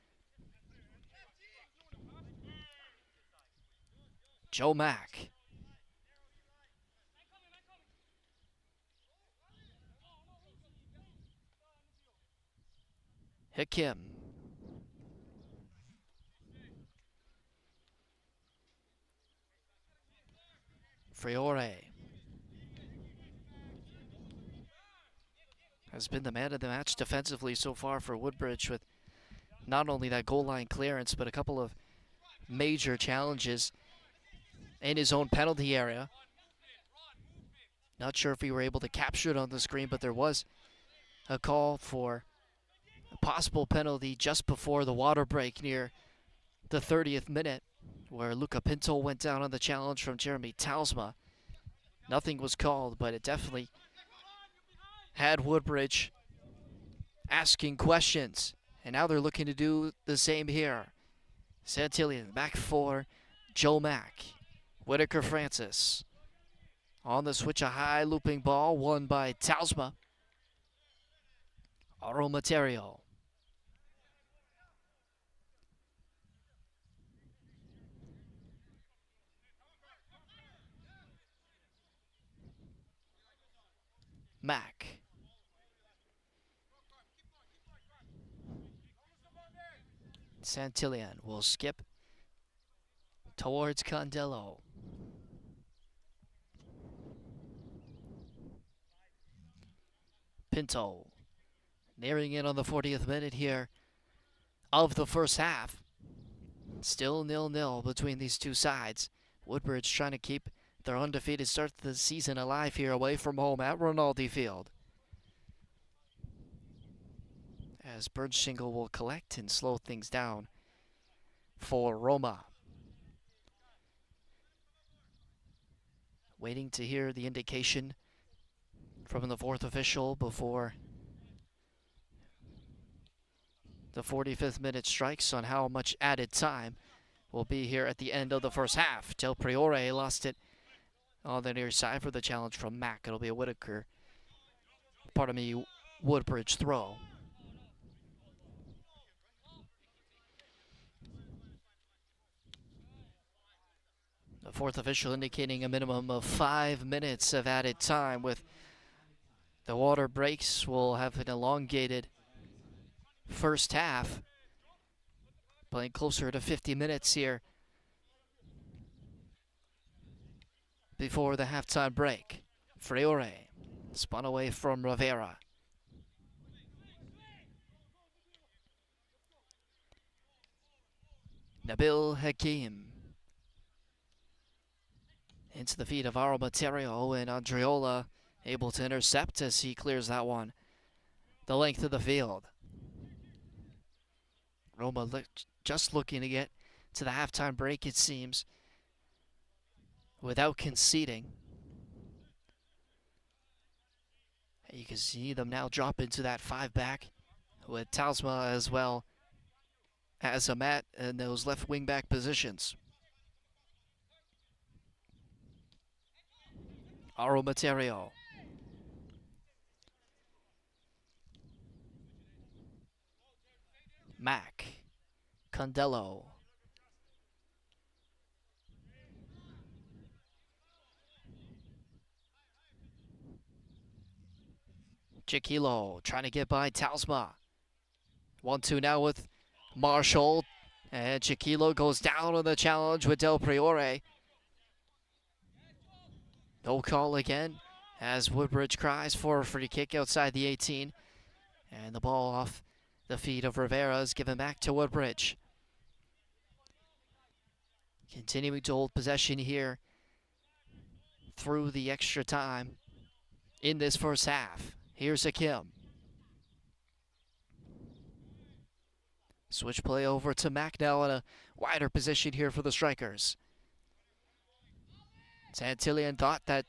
Speaker 4: Joe Mack. Hakim. Friore has been the man of the match defensively so far for Woodbridge, with not only that goal line clearance, but a couple of major challenges in his own penalty area. Not sure if we were able to capture it on the screen, but there was a call for a possible penalty just before the water break near the 30th minute, where Luca Pinto went down on the challenge from Jeremy Talsma. Nothing was called, but it definitely had Woodbridge asking questions. And now they're looking to do the same here. Santillan back for Joe Mack. Whitaker Francis on the switch, a high looping ball won by Talsma. Materio. Mack. Santillan will skip towards Condello. Pinto nearing in on the 40th minute here of the first half. Still 0-0 between these two sides. Woodbridge trying to keep their undefeated start to the season alive here away from home at Rinaldi Field. As Birdshingle will collect and slow things down for Roma. Waiting to hear the indication from the fourth official before the 45th minute strikes on how much added time will be here at the end of the first half. Del Priore lost it on the near side for the challenge from Mack. It'll be a Woodbridge throw. The fourth official indicating a minimum of 5 minutes of added time, with the water breaks will have an elongated first half, playing closer to 50 minutes here before the halftime break. Freire spun away from Rivera. Nabil Hakim into the feet of Aromaterio, and Andriola able to intercept as he clears that one the length of the field. Roma just looking to get to the halftime break, it seems, without conceding. You can see them now drop into that 5-back with Tausma as well as Amat in those left wing-back positions. Aromaterio. Mack. Condello. Chiquilo trying to get by Tausma. 1-2 now with Marshall. And Chiquilo goes down on the challenge with Del Priore. No call again as Woodbridge cries for a free kick outside the 18. And the ball off the feet of Rivera is given back to Woodbridge. Continuing to hold possession here through the extra time in this first half. Here's Hakim. Switch play over to Mack now in a wider position here for the strikers. Santillan thought that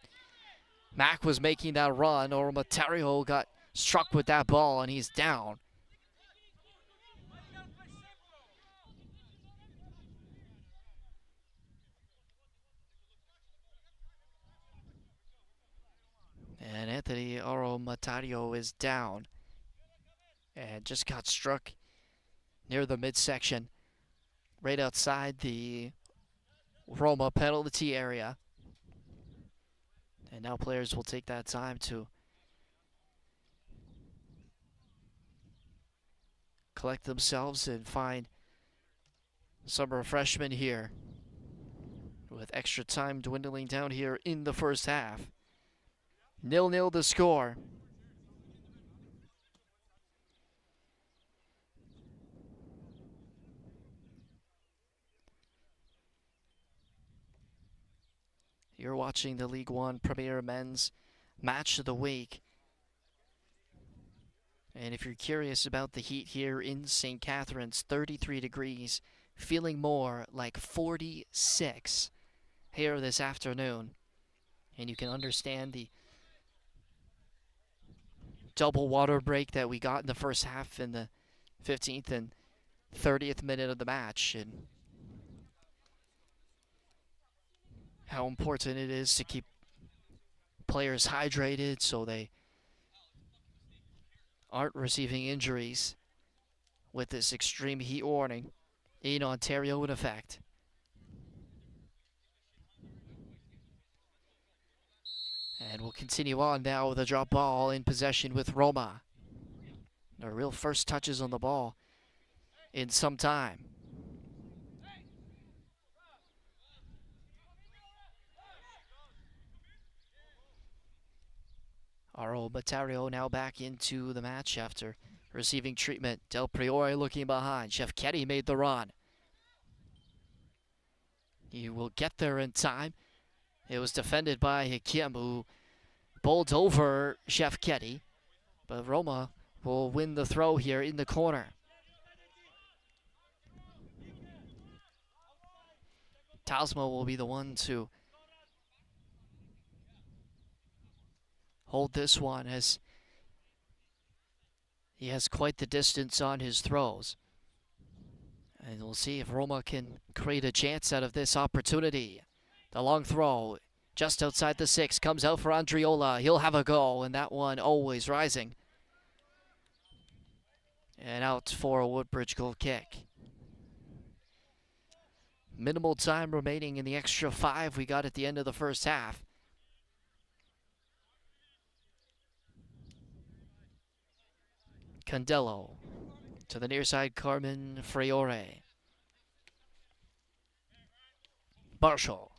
Speaker 4: Mack was making that run, or Materio got struck with that ball and he's down. And Anthony Aromaterio is down and just got struck near the midsection, right outside the Roma penalty area. And now players will take that time to collect themselves and find some refreshment here, with extra time dwindling down here in the first half. 0-0 the score. You're watching the League One Premier Men's Match of the Week. And if you're curious about the heat here in St. Catharines, 33 degrees, feeling more like 46 here this afternoon. And you can understand the double water break that we got in the first half in the 15th and 30th minute of the match, and how important it is to keep players hydrated so they aren't receiving injuries with this extreme heat warning in Ontario in effect. And we'll continue on now with a drop ball in possession with Roma. Their real first touches on the ball in some time. Aromaterio now back into the match after receiving treatment. Del Priore looking behind. Chef Ketty made the run. He will get there in time. It was defended by Hakim, who bowled over Chef Ketty. But Roma will win the throw here in the corner. Tasma will be the one to hold this one, as he has quite the distance on his throws. And we'll see if Roma can create a chance out of this opportunity. The long throw just outside the 6 comes out for Andriola. He'll have a go, and that one always rising. And out for a Woodbridge goal kick. Minimal time remaining in the extra 5 we got at the end of the first half. Condello to the near side, Carmen Freire. Marshall.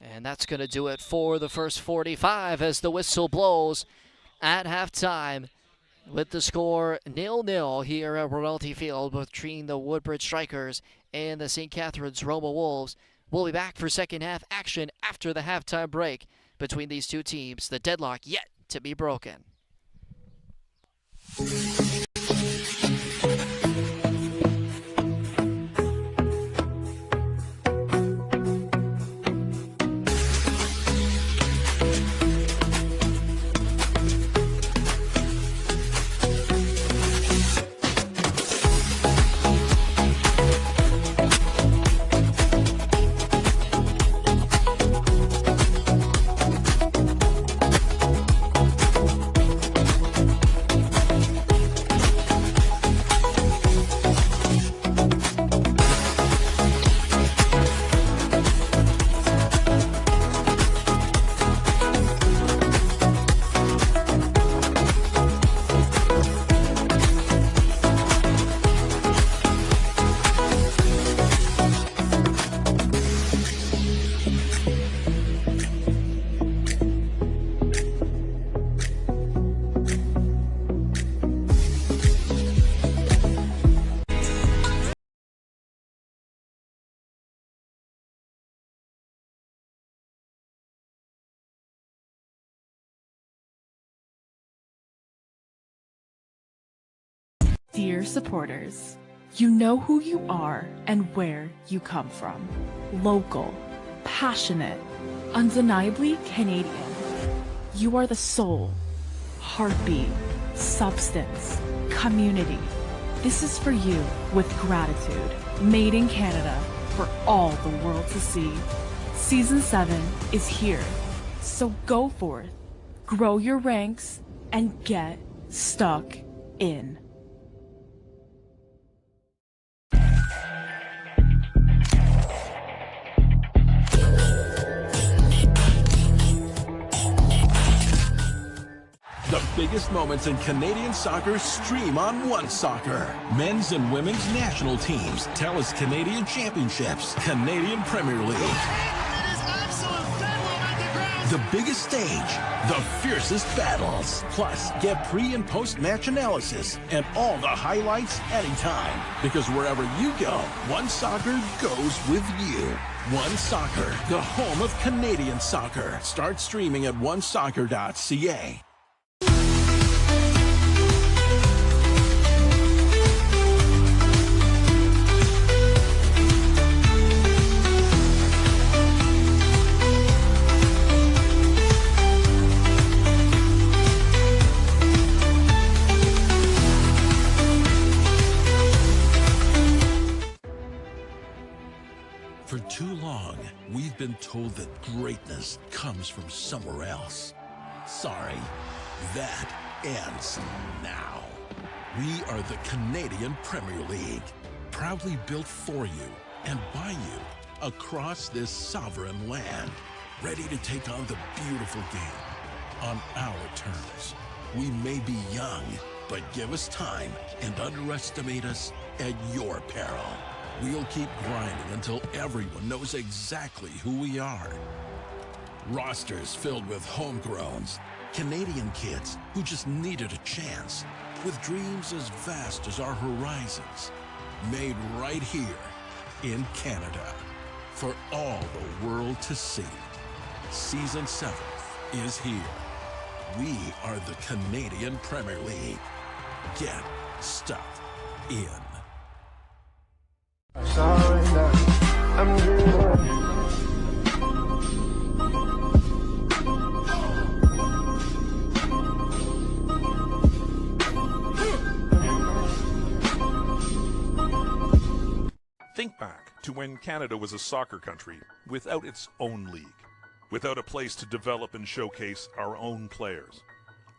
Speaker 4: And that's going to do it for the first 45 as the whistle blows at halftime, with the score 0-0 here at Royalty Field between the Woodbridge Strikers and the St. Catharines Roma Wolves. We'll be back for second half action after the halftime break between these two teams. The deadlock yet to be broken.
Speaker 1: Dear supporters, you know who you are and where you come from. Local, passionate, undeniably Canadian. You are the soul, heartbeat, substance, community. This is for you with gratitude. Made in Canada for all the world to see. Season 7 is here, so go forth, grow your ranks, and get stuck in.
Speaker 2: The biggest moments in Canadian soccer stream on One Soccer. Men's and women's national teams, TELUS Canadian Championships, Canadian Premier League. The biggest stage, the fiercest battles. Plus, get pre- and post-match analysis and all the highlights anytime. Because wherever you go, One Soccer goes with you. One Soccer, the home of Canadian soccer. Start streaming at onesoccer.ca. For too long, we've been told that greatness comes from somewhere else. Sorry, that ends now. We are the Canadian Premier League, proudly built for you and by you across this sovereign land, ready to take on the beautiful game on our terms. We may be young, but give us time and underestimate us at your peril. We'll keep grinding until everyone knows exactly who we are. Rosters filled with homegrowns, Canadian kids who just needed a chance, with dreams as vast as our horizons, made right here in Canada for all the world to see. Season 7 is here. We are the Canadian Premier League. Get stuck in.
Speaker 3: Think back to when Canada was a soccer country without its own league, without a place to develop and showcase our own players,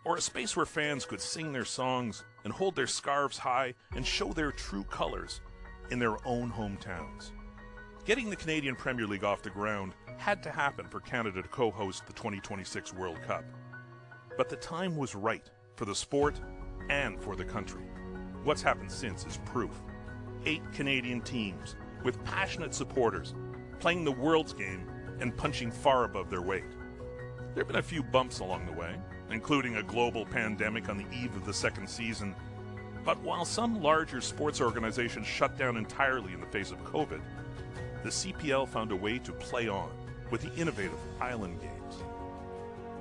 Speaker 3: or a space where fans could sing their songs and hold their scarves high and show their true colors in their own hometowns. Getting the Canadian Premier League off the ground had to happen for Canada to co-host the 2026 World Cup. But the time was right for the sport and for the country. What's happened since is proof. 8 Canadian teams with passionate supporters playing the world's game and punching far above their weight. There have been a few bumps along the way, including a global pandemic on the eve of the second season. But while some larger sports organizations shut down entirely in the face of COVID, the CPL found a way to play on with the innovative Island Games.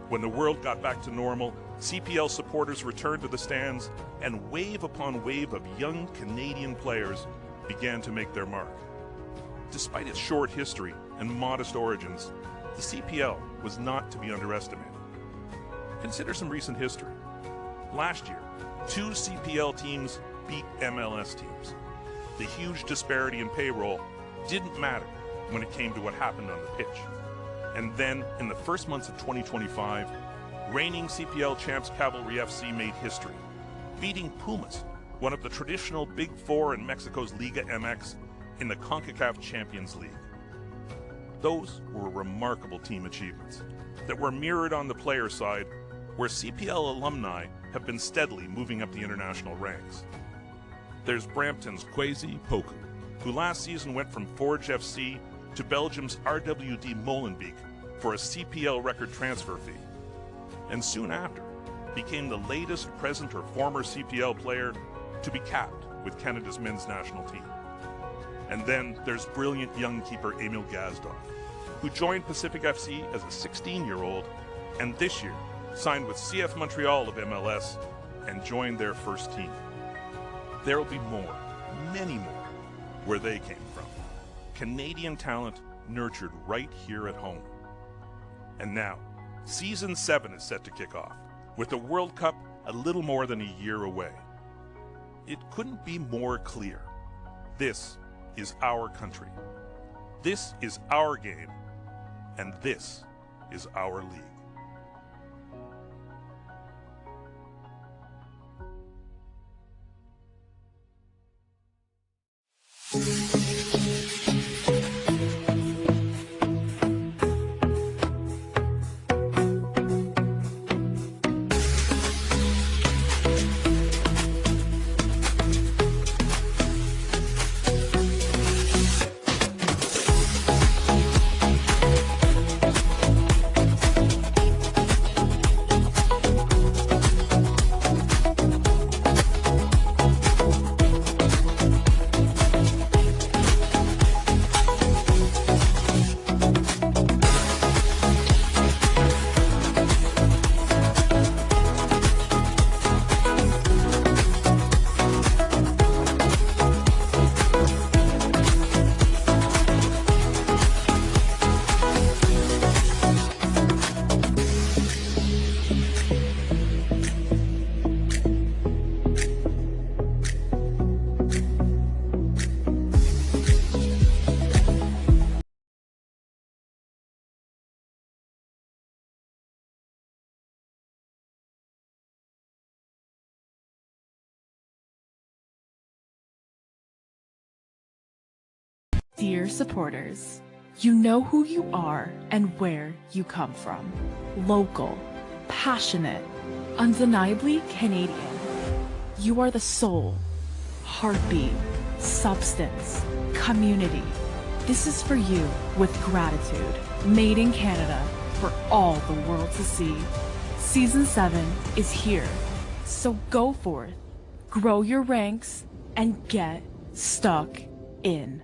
Speaker 3: When the world got back to normal, CPL supporters returned to the stands, and wave upon wave of young Canadian players began to make their mark. Despite its short history and modest origins, the CPL was not to be underestimated. Consider some recent history. Last year, 2 CPL teams beat MLS teams. The huge disparity in payroll didn't matter when it came to what happened on the pitch. And then, in the first months of 2025, reigning CPL champs Cavalry FC made history, beating Pumas, one of the traditional Big Four in Mexico's Liga MX, in the CONCACAF Champions League. Those were remarkable team achievements that were mirrored on the player side, where CPL alumni have been steadily moving up the international ranks. There's Brampton's Kwesi Poku, who last season went from Forge FC to Belgium's RWD Molenbeek for a CPL record transfer fee, and soon after became the latest present or former CPL player to be capped with Canada's men's national team. And then there's brilliant young keeper Emil Gazdov, who joined Pacific FC as a 16-year-old and this year signed with CF Montreal of MLS and joined their first team. There will be more, many more, where they came from. Canadian talent nurtured right here at home. And now, Season 7 is set to kick off, with the World Cup a little more than a year away. It couldn't be more clear. This is our country. This is our game. And this is our league.
Speaker 1: Dear supporters, you know who you are and where you come from. Local, passionate, undeniably Canadian. You are the soul, heartbeat, substance, community. This is for you with gratitude. Made in Canada for all the world to see. Season 7 is here, so go forth, grow your ranks, and get stuck in.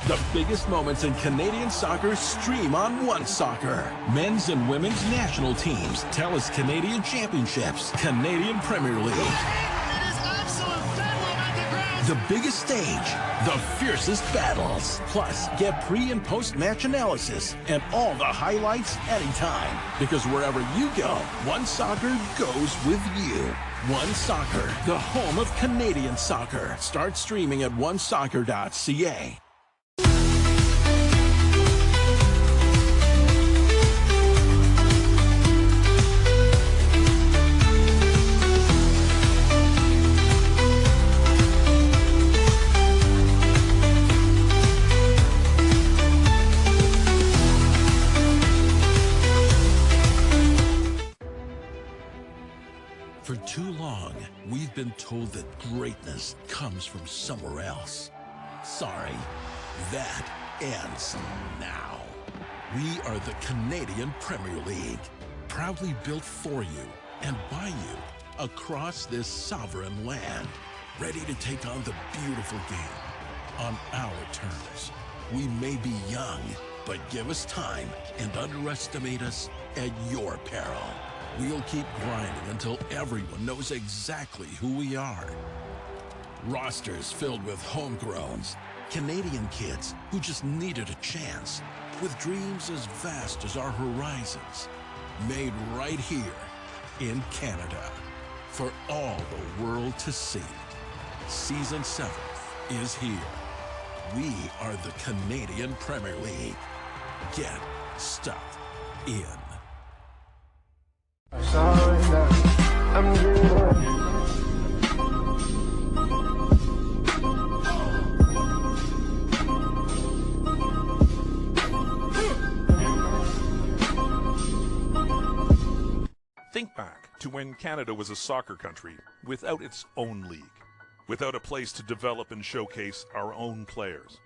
Speaker 2: The biggest moments in Canadian soccer stream on One Soccer. Men's and women's national teams, TELUS Canadian Championships, Canadian Premier League.
Speaker 5: It is absolute bedlam at the ground.
Speaker 2: The biggest stage, the fiercest battles. Plus, get pre- and post-match analysis and all the highlights anytime. Because wherever you go, One Soccer goes with you. One Soccer, the home of Canadian soccer. Start streaming at onesoccer.ca. For too long, we've been told that greatness comes from somewhere else. Sorry, that ends now. We are the Canadian Premier League, proudly built for you and by you across this sovereign land, ready to take on the beautiful game on our terms. We may be young, but give us time and underestimate us at your peril. We'll keep grinding until everyone knows exactly who we are. Rosters filled with homegrowns, Canadian kids who just needed a chance, with dreams as vast as our horizons, made right here in Canada, for all the world to see. Season 7 is here. We are the Canadian Premier League. Get stuck in.
Speaker 3: Think back to when Canada was a soccer country without its own league, without a place to develop and showcase our own players,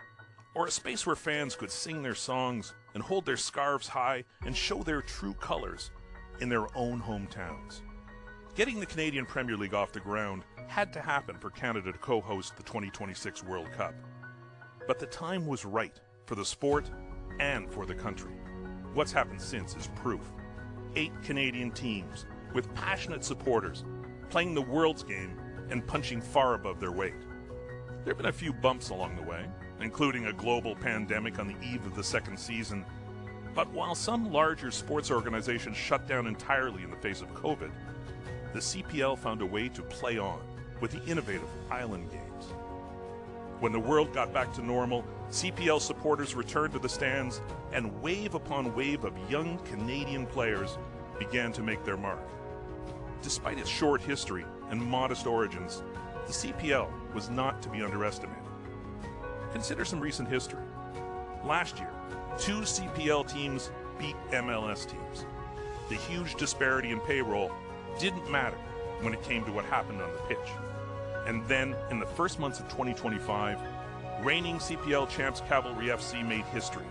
Speaker 3: or a space where fans could sing their songs and hold their scarves high and show their true colors in their own hometowns. Getting the Canadian Premier League off the ground had to happen for Canada to co-host the 2026 World Cup. But the time was right for the sport and for the country. What's happened since is proof. 8 Canadian teams with passionate supporters playing the world's game and punching far above their weight. There have been a few bumps along the way, including a global pandemic on the eve of the second season. But while some larger sports organizations shut down entirely in the face of COVID, the CPL found a way to play on with the innovative Island Games. When the world got back to normal, CPL supporters returned to the stands, and wave upon wave of young Canadian players began to make their mark. Despite its short history and modest origins, the CPL was not to be underestimated. Consider some recent history. Last year, 2 CPL teams beat MLS teams. The huge disparity in payroll didn't matter when it came to what happened on the pitch. And then, in the first months of 2025, reigning CPL champs Cavalry FC made history,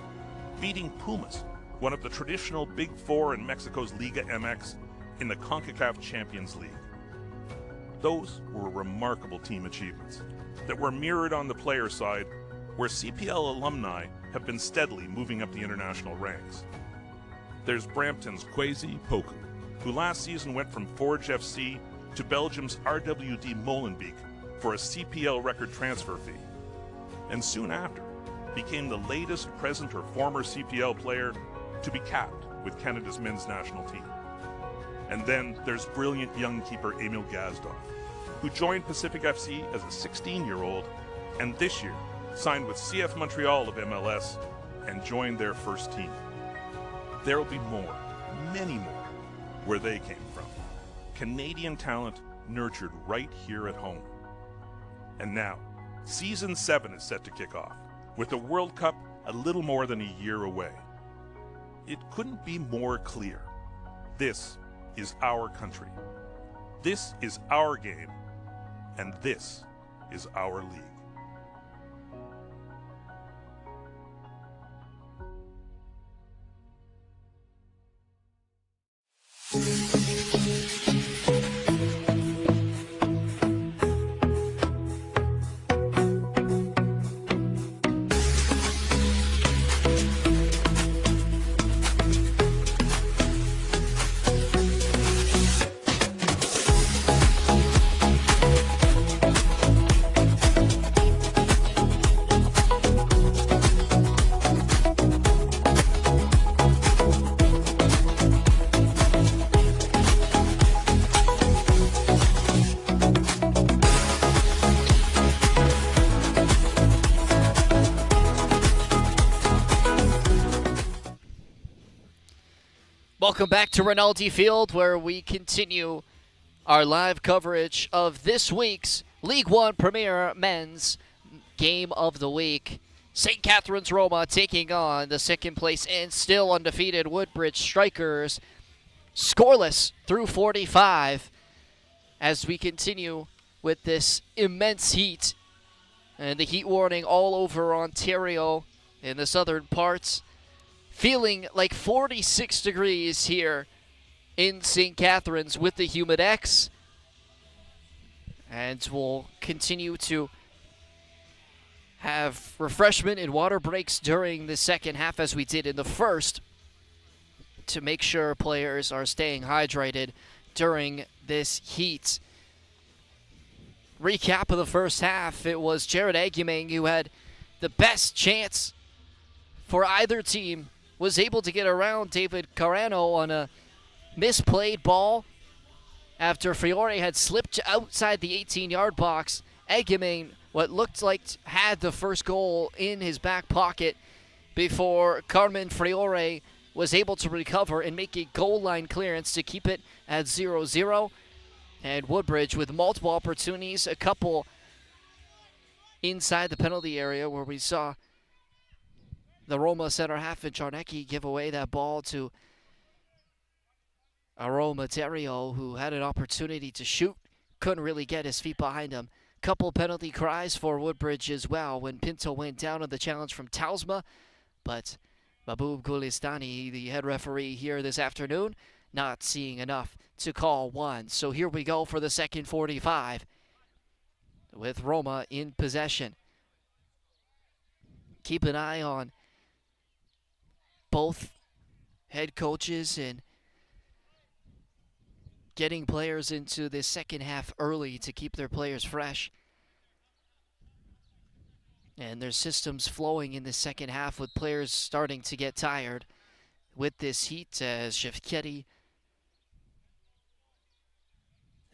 Speaker 3: beating Pumas, one of the traditional Big Four in Mexico's Liga MX, in the CONCACAF Champions League. Those were remarkable team achievements that were mirrored on the player side, where CPL alumni have been steadily moving up the international ranks. There's Brampton's Kwesi Poku, who last season went from Forge FC to Belgium's RWD Molenbeek for a CPL record transfer fee, and soon after became the latest present or former CPL player to be capped with Canada's men's national team. And then there's brilliant young keeper Emil Gazdov, who joined Pacific FC as a 16-year-old and this year signed with CF Montreal of MLS and joined their first team. There will be more, many more, where they came from. Canadian talent nurtured right here at home. And now, Season 7 is set to kick off, with the World Cup a little more than a year away. It couldn't be more clear. This is our country. This is our game, And this is our league.
Speaker 4: Welcome back to Rinaldi Field, where we continue our live coverage of this week's League One Premier Men's Game of the Week. St. Catharines Roma taking on the second place and still undefeated Woodbridge Strikers, scoreless through 45, as we continue with this immense heat and the heat warning all over Ontario in the southern parts. Feeling like 46 degrees here in St. Catharines with the Humidex. And we'll continue to have refreshment and water breaks during the second half as we did in the first, to make sure players are staying hydrated during this heat. Recap of the first half, it was Jared Aguimang who had the best chance for either team, was able to get around David Carano on a misplayed ball after Fiore had slipped outside the 18-yard box. Aguimang, what looked like had the first goal in his back pocket before Carmen Fiore was able to recover and make a goal line clearance to keep it at 0-0. And Woodbridge with multiple opportunities, a couple inside the penalty area where we saw the Roma center half and Czarnecki give away that ball to Aroma Terrio, who had an opportunity to shoot, couldn't really get his feet behind him. Couple penalty cries for Woodbridge as well when Pinto went down on the challenge from Tausma, but Mahbub Gulistani, the head referee here this afternoon, not seeing enough to call one. So here we go for the second 45 with Roma in possession. Keep an eye on both head coaches and getting players into this second half early to keep their players fresh. And their systems flowing in the second half with players starting to get tired with this heat, as Shevcheti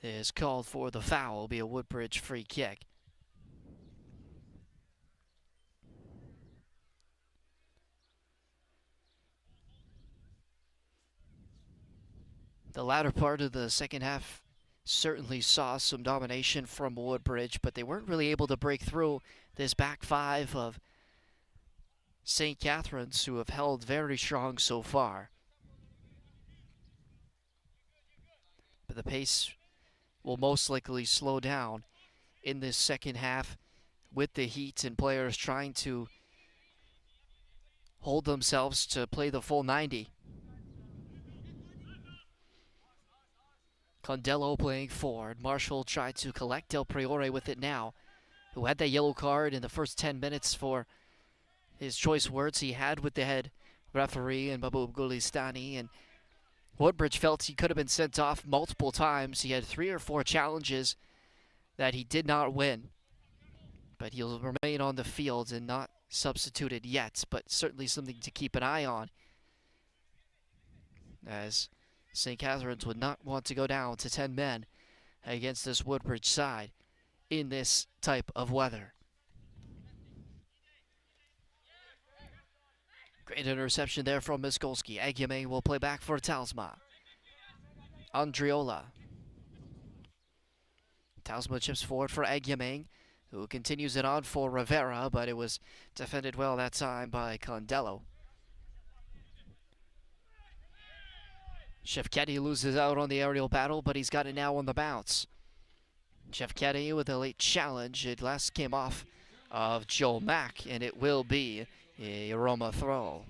Speaker 4: is called for the foul. It'll be a Woodbridge free kick. The latter part of the second half certainly saw some domination from Woodbridge, but they weren't really able to break through this back five of St. Catharines, who have held very strong so far. But the pace will most likely slow down in this second half with the heat and players trying to hold themselves to play the full 90. Condello playing forward. Marshall tried to collect Del Priore with it now, who had that yellow card in the first 10 minutes for his choice words he had with the head referee and Mahbub Gulistani. And Woodbridge felt he could have been sent off multiple times. He had 3 or 4 challenges that he did not win. But he'll remain on the field and not substituted yet, but certainly something to keep an eye on, as St. Catharines would not want to go down to 10 men against this Woodbridge side in this type of weather. Great interception there from Miskolski. Aguimang will play back for Tausma. Andriola. Tausma chips forward for Aguimang, who continues it on for Rivera, but it was defended well that time by Condello. Shevcheti loses out on the aerial battle, but he's got it now on the bounce. Jeff Caddy with a late challenge. It last came off of Joe Mack, and it will be a Roma throw.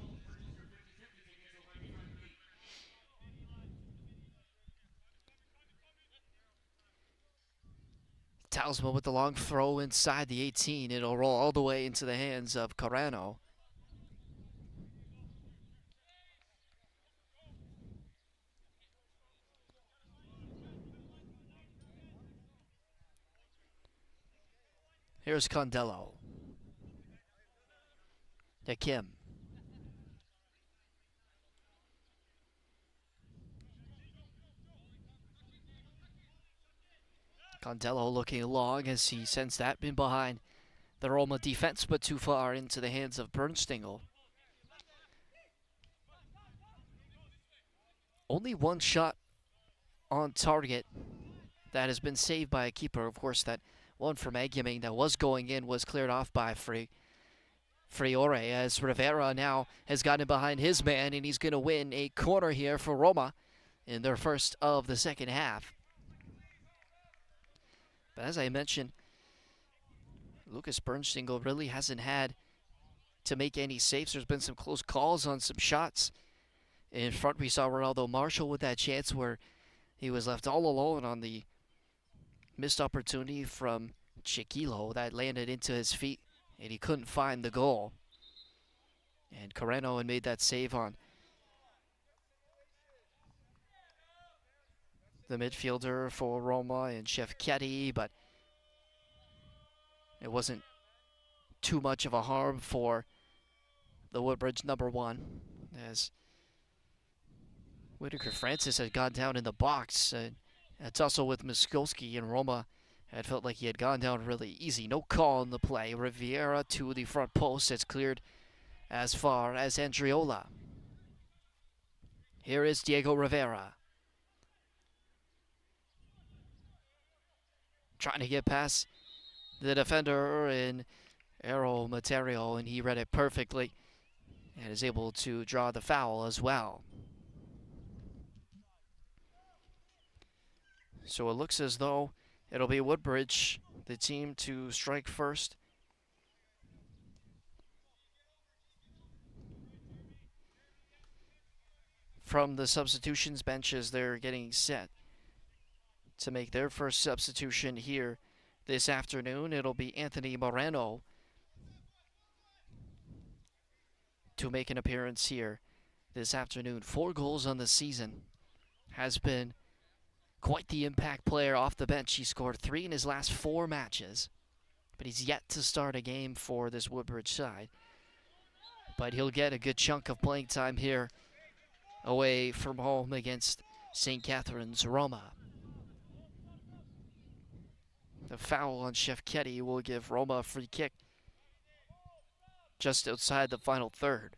Speaker 4: Talisman with the long throw inside the 18. It'll roll all the way into the hands of Carano. Here's Condello. To Kim. Condello looking long as he sends that in behind the Roma defense, but too far into the hands of Bernstingel. Only one shot on target that has been saved by a keeper. Of course, that one from Aguimming that was going in was cleared off by Friore, as Rivera now has gotten behind his man, and he's going to win a corner here for Roma in their first of the second half. But as I mentioned, Lucas Bernstingel really hasn't had to make any saves. There's been some close calls on some shots. In front, we saw Ronaldo Marshall with that chance where he was left all alone on the missed opportunity from Chiquilo that landed into his feet, and he couldn't find the goal. And Carano had made that save on the midfielder for Roma and Chef Ketty, but it wasn't too much of a harm for the Woodbridge number 1, as Whitaker Francis had gone down in the box. It's also with Miskolski, and Roma had felt like he had gone down really easy. No call in the play. Riviera to the front post. It's cleared as far as Andriola. Here is Diego Rivera. Trying to get past the defender in Aero Materio, and he read it perfectly and is able to draw the foul as well. So it looks as though it'll be Woodbridge, the team to strike first. From the substitutions benches, they're getting set to make their first substitution here this afternoon. It'll be Anthony Moreno to make an appearance here this afternoon. 4 goals on the season. Has been quite the impact player off the bench. He scored 3 in his last 4 matches, but he's yet to start a game for this Woodbridge side. But he'll get a good chunk of playing time here away from home against St. Catharines Roma. The foul on Chef Ketty will give Roma a free kick just outside the final third.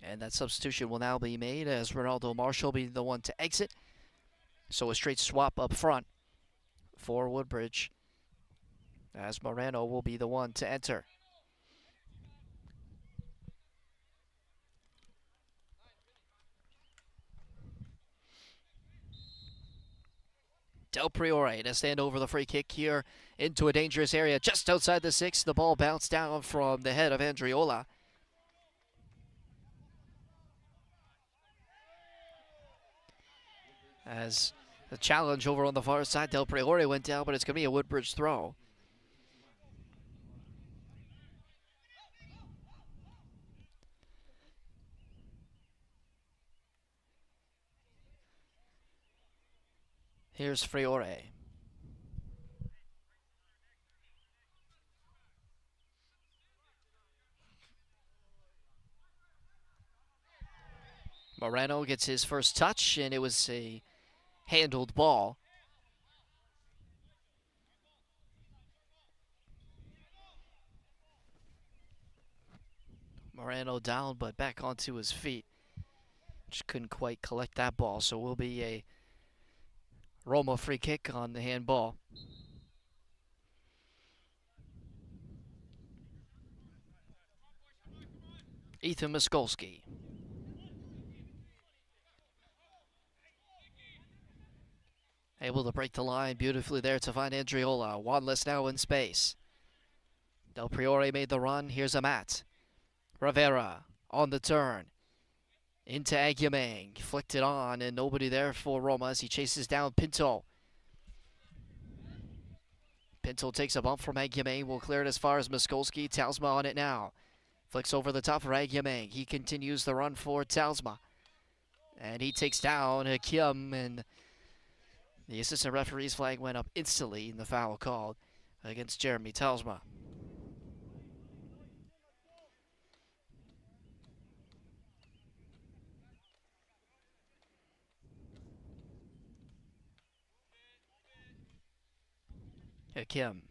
Speaker 4: And that substitution will now be made as Ronaldo Marshall be the one to exit. So a straight swap up front for Woodbridge, as Moreno will be the one to enter. Del Priore to stand over the free kick here into a dangerous area just outside the 6. The ball bounced down from the head of Andriola. As the challenge over on the far side, Del Priore went down, but it's going to be a Woodbridge throw. Here's Friore. Moreno gets his first touch, and it was a handled ball. Moreno down, but back onto his feet. Just couldn't quite collect that ball, so will be a Roma free kick on the handball. Ethan Miskolski. Able to break the line beautifully there to find Andriola. Wanless now in space. Del Priore made the run. Here's Amat. Rivera on the turn. Into Aguiamang. Flicked it on, and nobody there for Roma as he chases down Pinto. Pinto takes a bump from Aguiamang. Will clear it as far as Miskolski. Talsma on it now. Flicks over the top for Aguiamang. He continues the run for Talsma. And he takes down Hakim, and the assistant referee's flag went up instantly in the foul called against Jeremy Talsma. Hakim.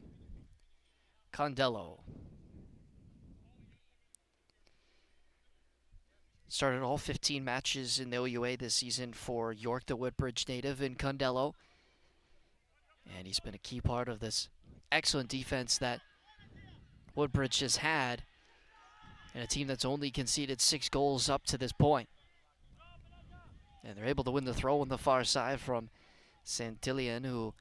Speaker 4: Condello. Started all 15 matches in the OUA this season for York, the Woodbridge native, in Condello. And he's been a key part of this excellent defense that Woodbridge has had, and a team that's only conceded 6 goals up to this point. And they're able to win the throw on the far side from Santillan, who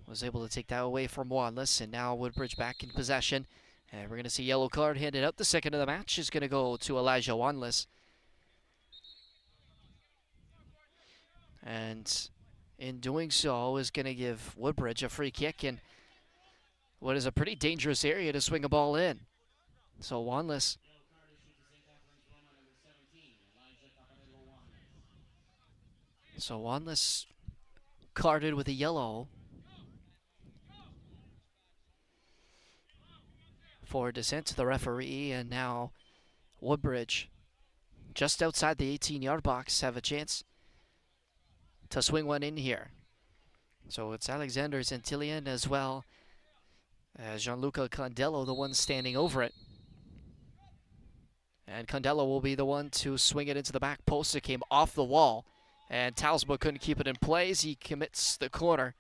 Speaker 4: was able to take that away from Wanless, and now Woodbridge back in possession. And we're going to see yellow card handed out. The second of the match is going to go to Elijah Wanless. And in doing so is going to give Woodbridge a free kick in what is a pretty dangerous area to swing a ball in. So Wanless carded with a yellow for dissent to the referee, and now Woodbridge, just outside the 18-yard box, have a chance to swing one in here. So it's Alexander Santillan as well as Gianluca Condello, the one standing over it. And Condello will be the one to swing it into the back post. It came off the wall, and Talsma couldn't keep it in place. He commits the corner.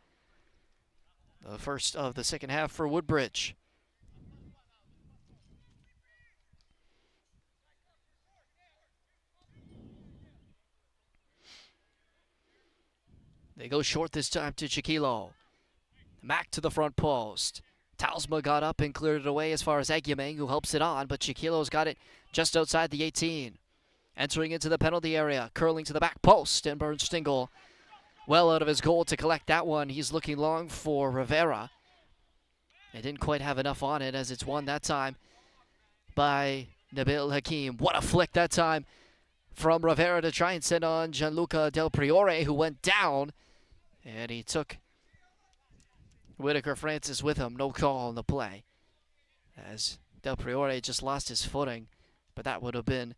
Speaker 4: The first of the second half for Woodbridge. They go short this time to Chiquilo. Mack to the front post. Talsma got up and cleared it away as far as Aguiamang, who helps it on, but Chiquilo's got it just outside the 18. Entering into the penalty area, curling to the back post, and Bernstingle well out of his goal to collect that one. He's looking long for Rivera. They didn't quite have enough on it as it's won that time by Nabil Hakim. What a flick that time from Rivera to try and send on Gianluca Del Priore, who went down. And he took Whitaker Francis with him. No call on the play, as Del Priore just lost his footing. But that would have been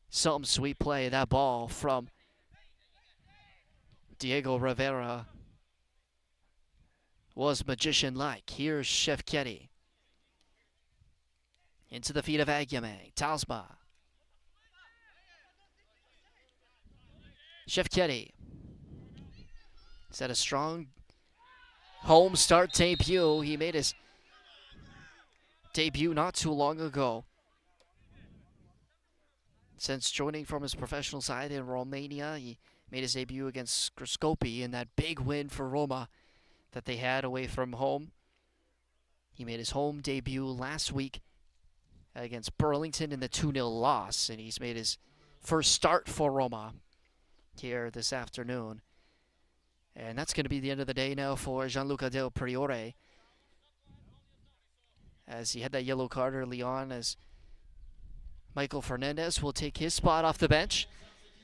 Speaker 4: some sweet play. That ball from Diego Rivera was magician-like. Here's Shefketi. Into the feet of Aguiamang. Talsma. Shefketi. He's had a strong home start debut. He made his debut not too long ago. Since joining from his professional side in Romania, he made his debut against Scriscopi in that big win for Roma that they had away from home. He made his home debut last week against Burlington in the 2-0 loss, and he's made his first start for Roma here this afternoon. And that's going to be the end of the day now for Gianluca Del Priore, as he had that yellow card early on, as Michael Fernandez will take his spot off the bench,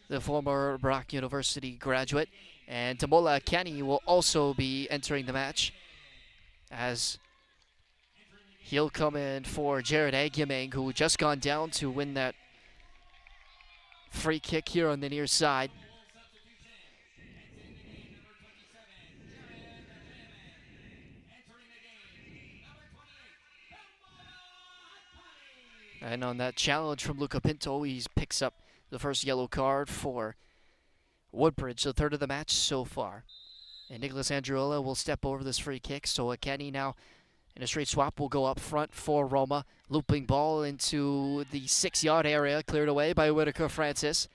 Speaker 4: the former Brock University graduate. And Tamola Kenny will also be entering the match, as he'll come in for Jared Aguiamang, who just gone down to win that free kick here on the near side. And on that challenge from Luca Pinto, he picks up the first yellow card for Woodbridge, the third of the match so far. And Nicholas Andriola will step over this free kick. So Kenny now And a straight swap will go up front for Roma. Looping ball into the 6-yard area, cleared away by Whitaker Francis.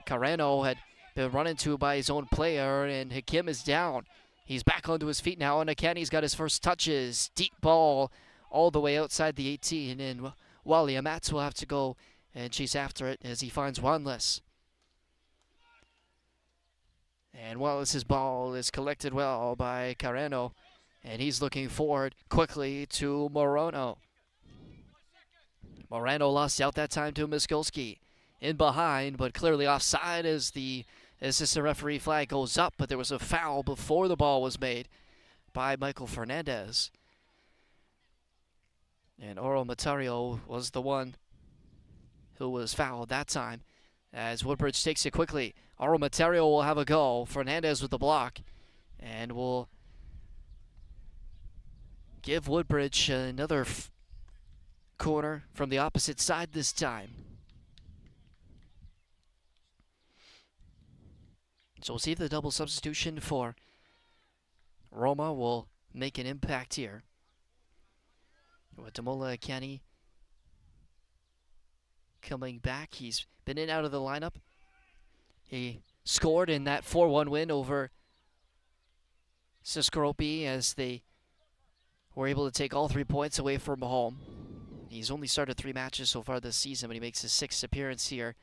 Speaker 4: Carreno had been run into by his own player, and Hakim is down. He's back onto his feet now, and Akani's got his first touches. Deep ball all the way outside the 18, and Wally Amatz will have to go and chase after it as he finds Wanless. And Wallace's ball is collected well by Carreno, and he's looking forward quickly to Moreno. Moreno lost out that time to Miskulski. In behind, but clearly offside as the assistant referee flag goes up, but there was a foul before the ball was made by Michael Fernandez. And Oro Matario was the one who was fouled that time as Woodbridge takes it quickly. Oro Matario will have a go. Fernandez with the block and will give Woodbridge another corner from the opposite side this time. So we'll see if the double substitution for Roma will make an impact here. With Damola Akani coming back. He's been in and out of the lineup. He scored in that 4-1 win over Siskoropi as they were able to take all 3 points away from home. He's only started 3 matches so far this season, but he makes his 6th appearance here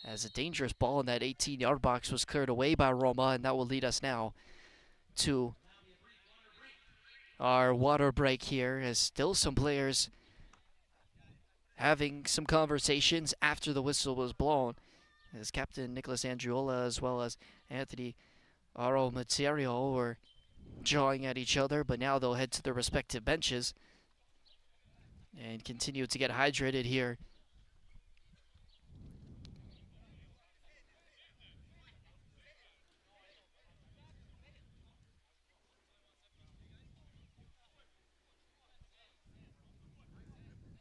Speaker 4: as a dangerous ball in that 18-yard box was cleared away by Roma, and that will lead us now to our water break here, as still some players having some conversations after the whistle was blown, as Captain Nicholas Andriola as well as Anthony Aro Materio were jawing at each other, but now they'll head to their respective benches and continue to get hydrated here.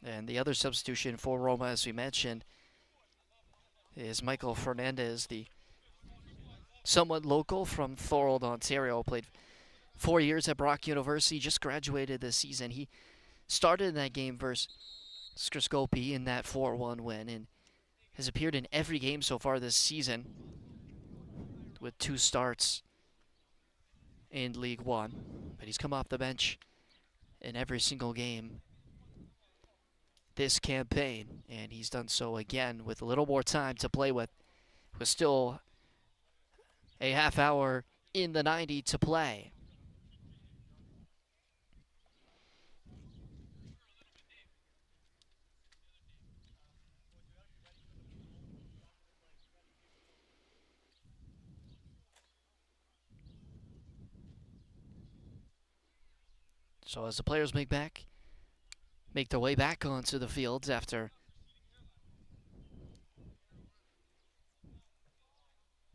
Speaker 4: And the other substitution for Roma, as we mentioned, is Michael Fernandez, the somewhat local from Thorold, Ontario. Played 4 years at Brock University, just graduated this season. He started in that game versus Skriscopi in that 4-1 win and has appeared in every game so far this season with 2 starts in League One. But he's come off the bench in every single game this campaign, and he's done so again with a little more time to play with still a half hour in the 90 to play. So as the players make their way back onto the fields after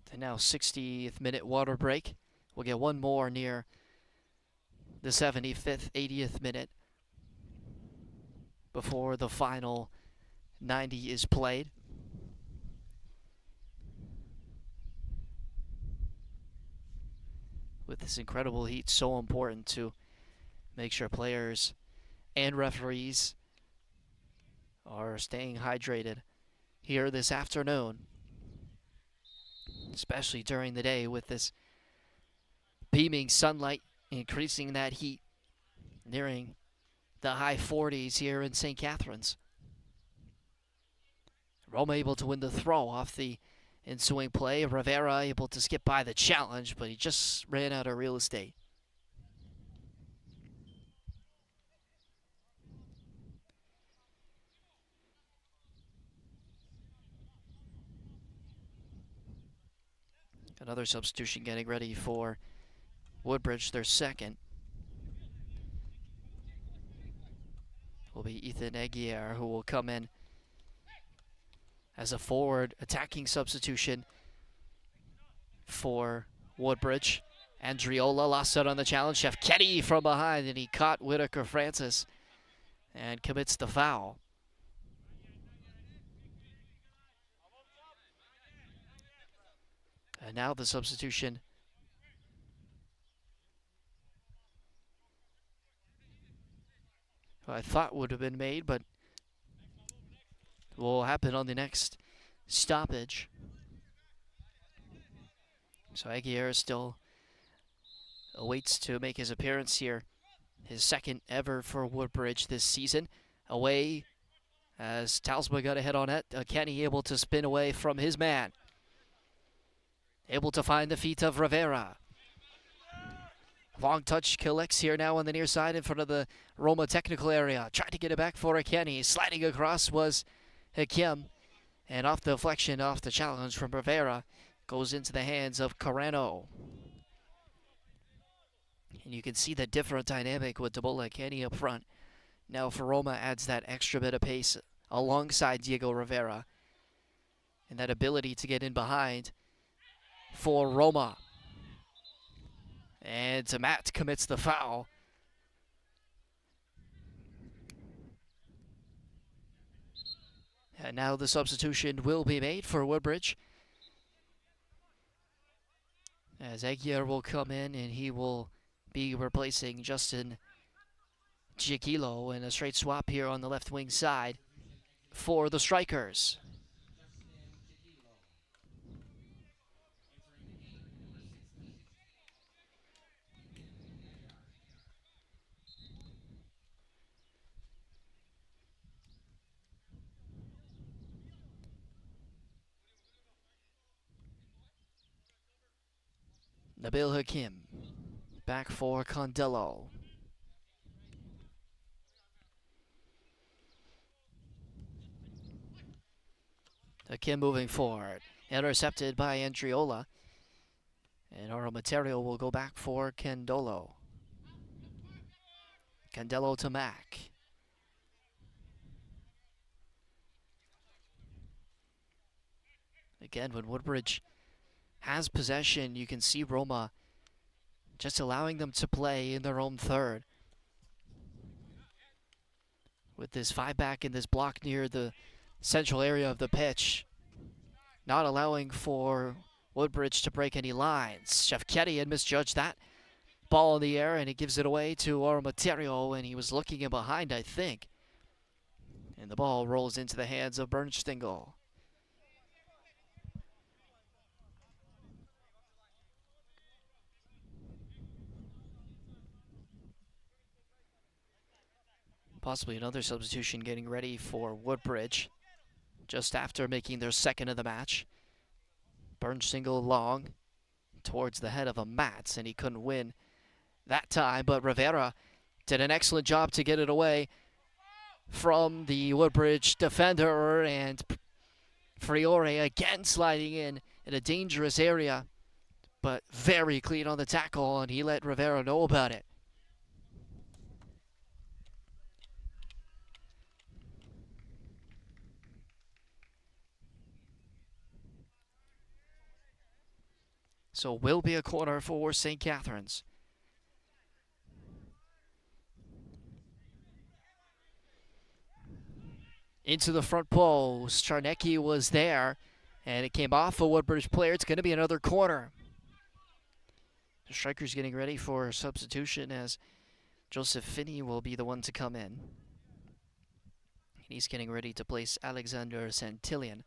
Speaker 4: the now 60th minute water break. We'll get one more near the 75th, 80th minute before the final 90 is played. With this incredible heat, so important to make sure players and referees are staying hydrated here this afternoon, especially during the day with this beaming sunlight increasing that heat, nearing the high 40s here in St. Catharines. Roma able to win the throw off the ensuing play. Rivera able to skip by the challenge, but he just ran out of real estate. Another substitution getting ready for Woodbridge, their second. Will be Ethan Aguirre, who will come in as a forward attacking substitution for Woodbridge. Andriola lost out on the challenge. Shefketi from behind, and he caught Whitaker Francis and commits the foul. And now the substitution I thought would have been made, but will happen on the next stoppage. So Aguirre still awaits to make his appearance here. His second ever for Woodbridge this season. Away as Talsma got ahead on it. Kenny able to spin away from his man. Able to find the feet of Rivera. Long touch collects here now on the near side in front of the Roma technical area. Tried to get it back for Kenny. Sliding across was Hakim. And off the deflection, off the challenge from Rivera, goes into the hands of Carano. And you can see the different dynamic with Debola Kenny up front. Now for Roma adds that extra bit of pace alongside Diego Rivera. And that ability to get in behind for Roma. And Matt commits the foul. And now the substitution will be made for Woodbridge. As Aguirre will come in and he will be replacing Justin Giaquilo in a straight swap here on the left wing side for the Strikers. Nabil Hakim back for Condello. Hakim moving forward, intercepted by Andriola. And our material will go back for Candolo. Candelo to Mac. Again, when Woodbridge has possession, you can see Roma just allowing them to play in their own third. With this 5-back in this block near the central area of the pitch, not allowing for Woodbridge to break any lines. Shefketi had misjudged that ball in the air, and he gives it away to Armaterio, and he was looking in behind, I think. And the ball rolls into the hands of Bernstingel. Possibly another substitution getting ready for Woodbridge just after making their second of the match. Bernstingel long towards the head of a Mats, and he couldn't win that time, but Rivera did an excellent job to get it away from the Woodbridge defender, and Friore again sliding in a dangerous area, but very clean on the tackle, and he let Rivera know about it. So will be a corner for St. Catharines. Into the front post, Charnecki was there, and it came off a Woodbridge player. It's going to be another corner. The Strikers getting ready for substitution as Joseph Finney will be the one to come in. And he's getting ready to place Alexander Santillian.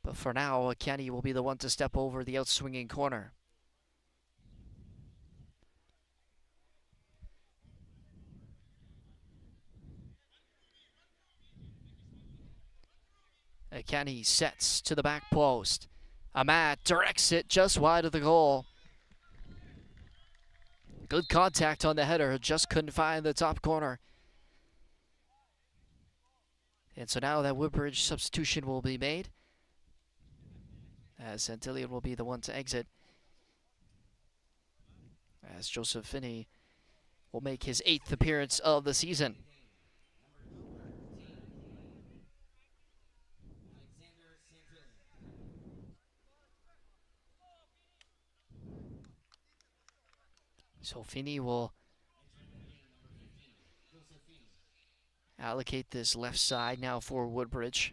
Speaker 4: But for now, Kenny will be the one to step over the outswinging corner. Kenny sets to the back post. Amat directs it just wide of the goal. Good contact on the header, just couldn't find the top corner. And so now that Woodbridge substitution will be made, as Santillian will be the one to exit, as Joseph Finney will make his 8th appearance of the season. So Finney will allocate this left side now for Woodbridge.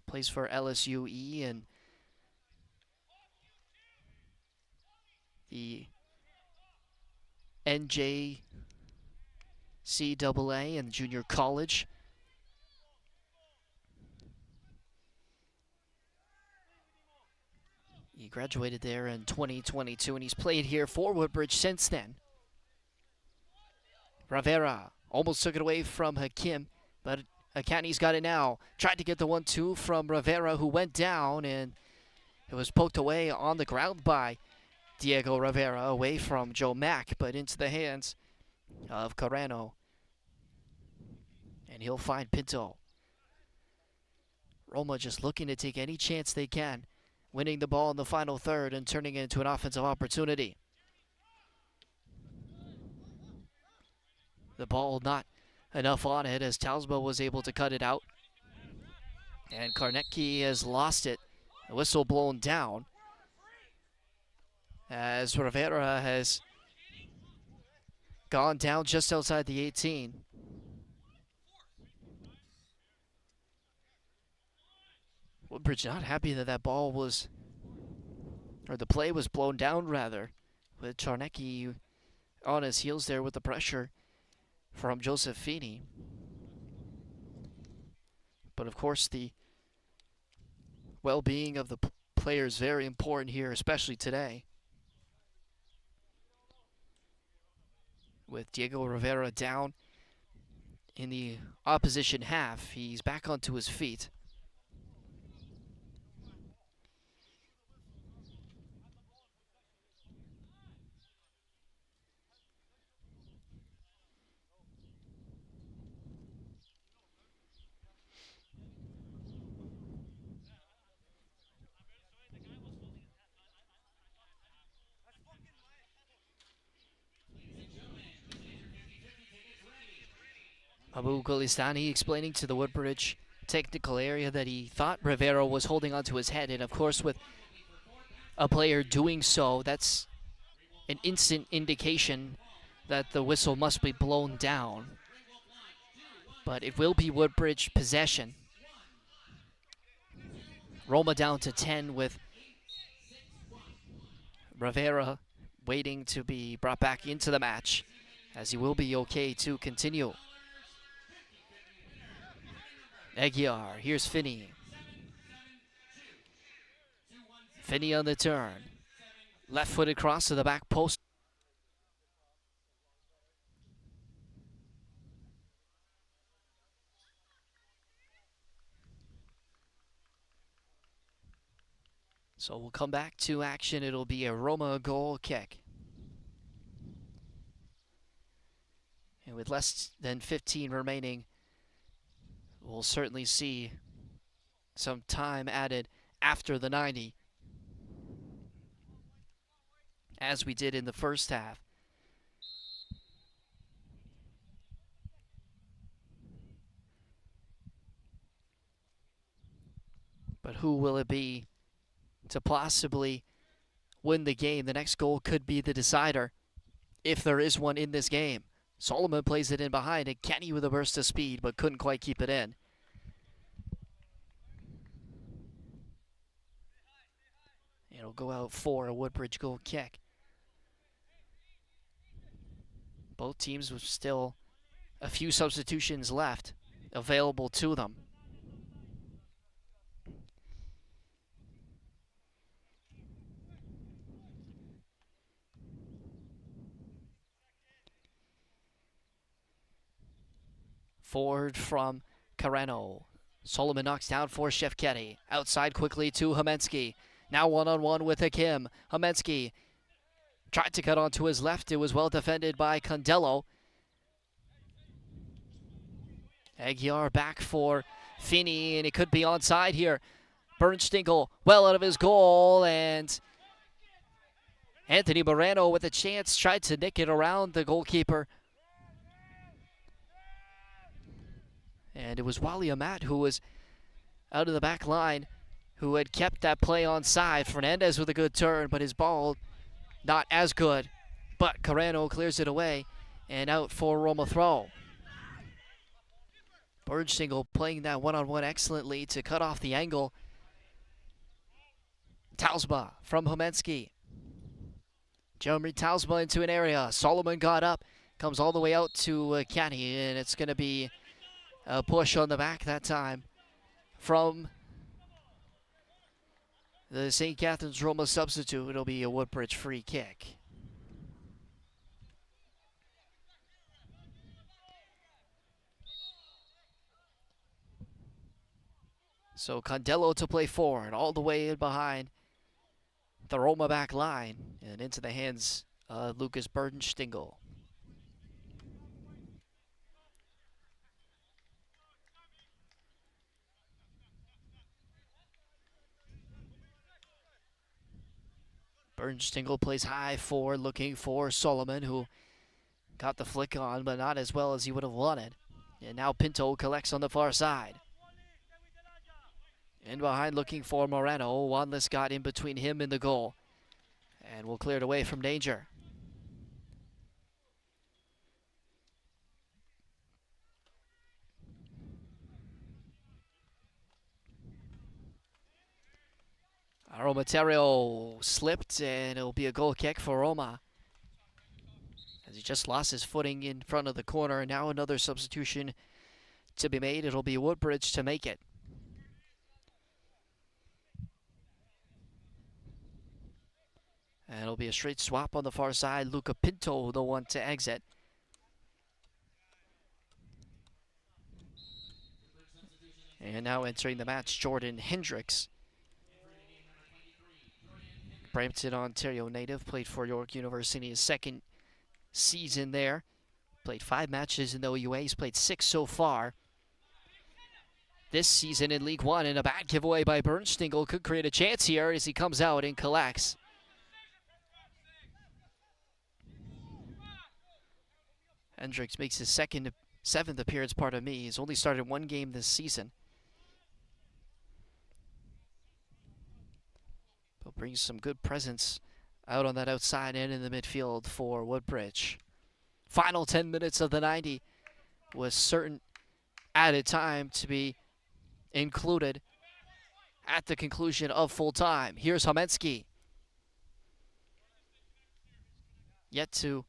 Speaker 4: Plays for LSUE, and the NJCAA and junior college. He graduated there in 2022, and he's played here for Woodbridge since then. Rivera almost took it away from Hakim, but Akani's got it now. Tried to get the 1-2 from Rivera, who went down, and it was poked away on the ground by Diego Rivera, away from Joe Mack, but into the hands of Carreno. And he'll find Pinto. Roma just looking to take any chance they can, winning the ball in the final third and turning it into an offensive opportunity. The ball not enough on it as Talsba was able to cut it out. And Karnecki has lost it. A whistle blown down as Rivera has gone down just outside the 18. Woodbridge not happy that that ball was, or the play was blown down rather, with Charnecki on his heels there with the pressure from Joseph Feeney. But of course the well-being of the players very important here, especially today. With Diego Rivera down in the opposition half, he's back onto his feet. Abu Golistani explaining to the Woodbridge technical area that he thought Rivera was holding onto his head, and of course with a player doing so, that's an instant indication that the whistle must be blown down. But it will be Woodbridge possession. Roma down to 10 with Rivera waiting to be brought back into the match, as he will be okay to continue. Aguiar, here's Finney. Finney on the turn. Left-footed cross to the back post. So we'll come back to action. It'll be a Roma goal kick. And with less than 15 remaining, we'll certainly see some time added after the 90, as we did in the first half. But who will it be to possibly win the game? The next goal could be the decider, if there is one in this game. Solomon plays it in behind, and Kenny with a burst of speed, but couldn't quite keep it in. It'll go out for a Woodbridge goal kick. Both teams with still a few substitutions left available to them. Forward from Carreno. Solomon knocks down for Shefketi. Outside quickly to Homensky. Now one-on-one with Hakim. Homensky tried to cut onto his left. It was well defended by Condello. Aguiar back for Finney, and it could be onside here. Bernstinkle well out of his goal, and Anthony Moreno with a chance tried to nick it around the goalkeeper. And it was Wally Amat who was out of the back line, who had kept that play onside. Fernandez with a good turn, but his ball not as good. But Carreno clears it away, and out for Roma throw. Bernstinkle playing that one-on-one excellently to cut off the angle. Talsba from Homensky. Jeremy Tausma into an area. Solomon got up, comes all the way out to Kenny, and it's going to be a push on the back that time from the St. Catharines Roma substitute. It'll be a Woodbridge free kick. So Condello to play forward, all the way in behind the Roma back line, and into the hands of Lucas Burdenstingel. Burdenstingel plays high forward, looking for Solomon, who got the flick on, but not as well as he would have wanted. And now Pinto collects on the far side. In behind, looking for Moreno. Wanless got in between him and the goal, and will clear it away from danger. Aromaterio slipped, and it'll be a goal kick for Roma, as he just lost his footing in front of the corner. And now another substitution to be made. It'll be Woodbridge to make it. And it'll be a straight swap on the far side. Luca Pinto, the one to exit. And now entering the match, Jordan Hendricks. Brampton, Ontario native, played for York University his second season there. Played 5 matches in the OUA. He's played 6 so far this season in League One. And a bad giveaway by Burdenstingel could create a chance here as he comes out and collects. Hendricks makes his 7th appearance, pardon me. He's only started 1 game this season, but brings some good presence out on that outside end in the midfield for Woodbridge. Final 10 minutes of the 90 with certain added time to be included at the conclusion of full time. Here's Homensky. Yet to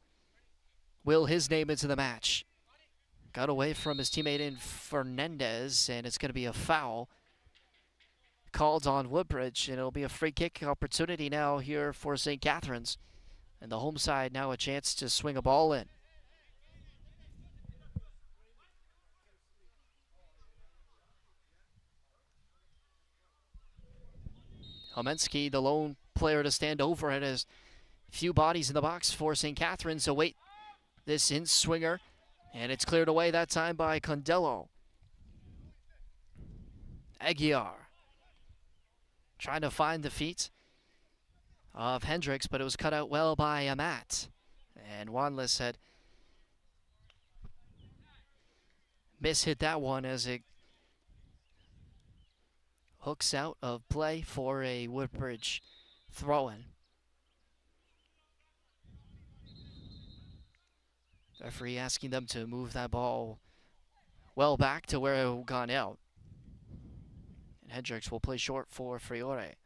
Speaker 4: will his name into the match. Got away from his teammate in Fernandez, and it's going to be a foul called on Woodbridge, and it'll be a free kick opportunity now here for St. Catharines. And the home side now a chance to swing a ball in. Homensky, the lone player to stand over it, as few bodies in the box for St. Catharines await this in-swinger, and it's cleared away that time by Condello. Aguiar trying to find the feet of Hendricks, but it was cut out well by Amat. And Wanless had mishit that one as it hooks out of play for a Woodbridge throw-in. Referee asking them to move that ball well back to where it had gone out. And Hendricks will play short for Fiore.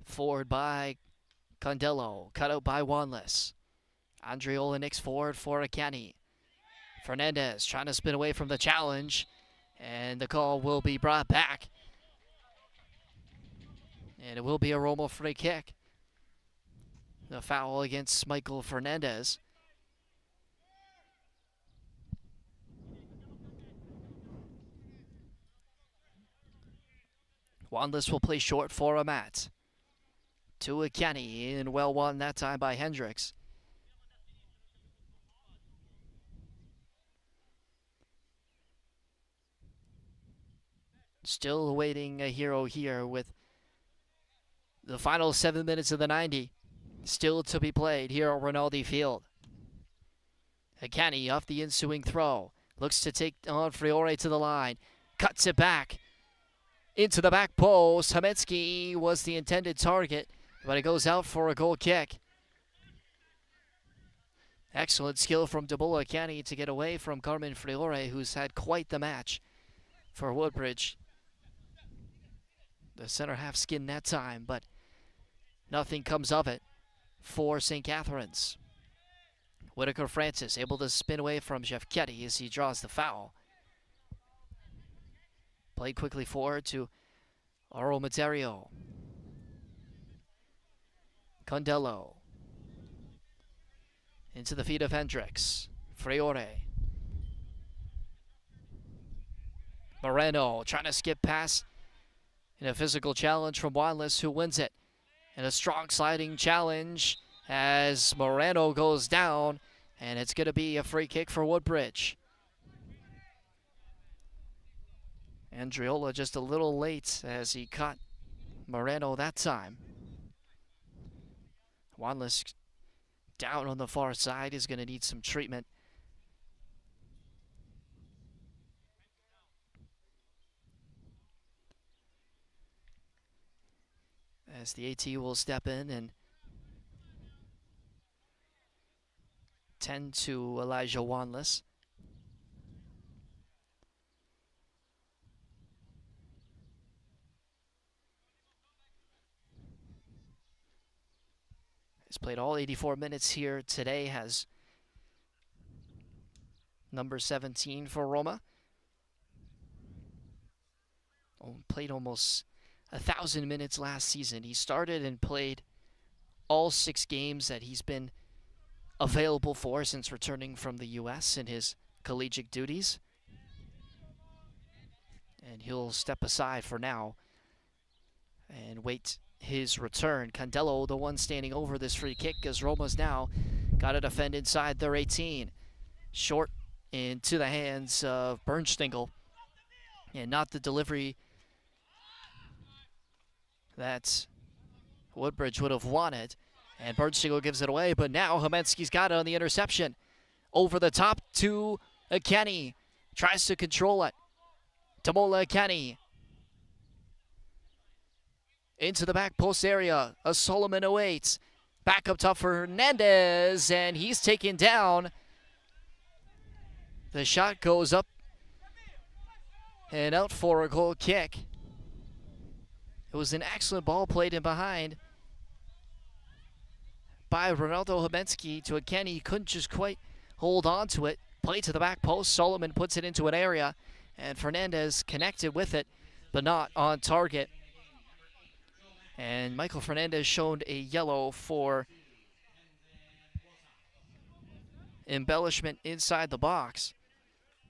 Speaker 4: Forward by Condello, cut out by Wanless. Andre Olenik's forward for Akani. Fernandez trying to spin away from the challenge, and the call will be brought back. And it will be a Roma free kick. The foul against Michael Fernandez. Wanless will play short for Amat. To Akani, and well won that time by Hendricks. Still awaiting a hero here with the final 7 minutes of the 90 still to be played here at Rinaldi Field. Akani off the ensuing throw. Looks to take on Fiore to the line. Cuts it back into the back post. Homensky was the intended target, but it goes out for a goal kick. Excellent skill from Debola Akani to get away from Carmen Fiore, who's had quite the match for Woodbridge. the center half skin that time, but nothing comes of it for St. Catharines. Whitaker Francis able to spin away from Jeffketti as he draws the foul. Played quickly forward to Oro Materio. Condello. Into the feet of Hendricks. Freore. Moreno trying to skip past in a physical challenge from Wanless, who wins it. And a strong sliding challenge as Moreno goes down, and it's going to be a free kick for Woodbridge. Andriola just a little late as he caught Moreno that time. Wanless down on the far side is going to need some treatment. As the AT will step in and tend to Elijah Wanless. He's played all 84 minutes here today, has number 17 for Roma. Played almost 1,000 minutes last season. He started and played all 6 games that he's been available for since returning from the U.S. in his collegiate duties. And he'll step aside for now and wait his return. Condello, the one standing over this free kick, as Roma's now got to defend inside their 18. Short into the hands of Bernstengel, and not the delivery that Woodbridge would have wanted. And Bernstengel gives it away, but now Homensky's got it on the interception. Over the top to Kenny. Tries to control it. Tamola Kenny. Into the back post area. A Solomon awaits. Back up top for Hernandez, and he's taken down. The shot goes up and out for a goal kick. It was an excellent ball played in behind by Ronaldo Homensky to a Kenny. He couldn't just quite hold on to it. Play to the back post. Solomon puts it into an area, and Fernandez connected with it, but not on target. And Michael Fernandez shown a yellow for embellishment inside the box.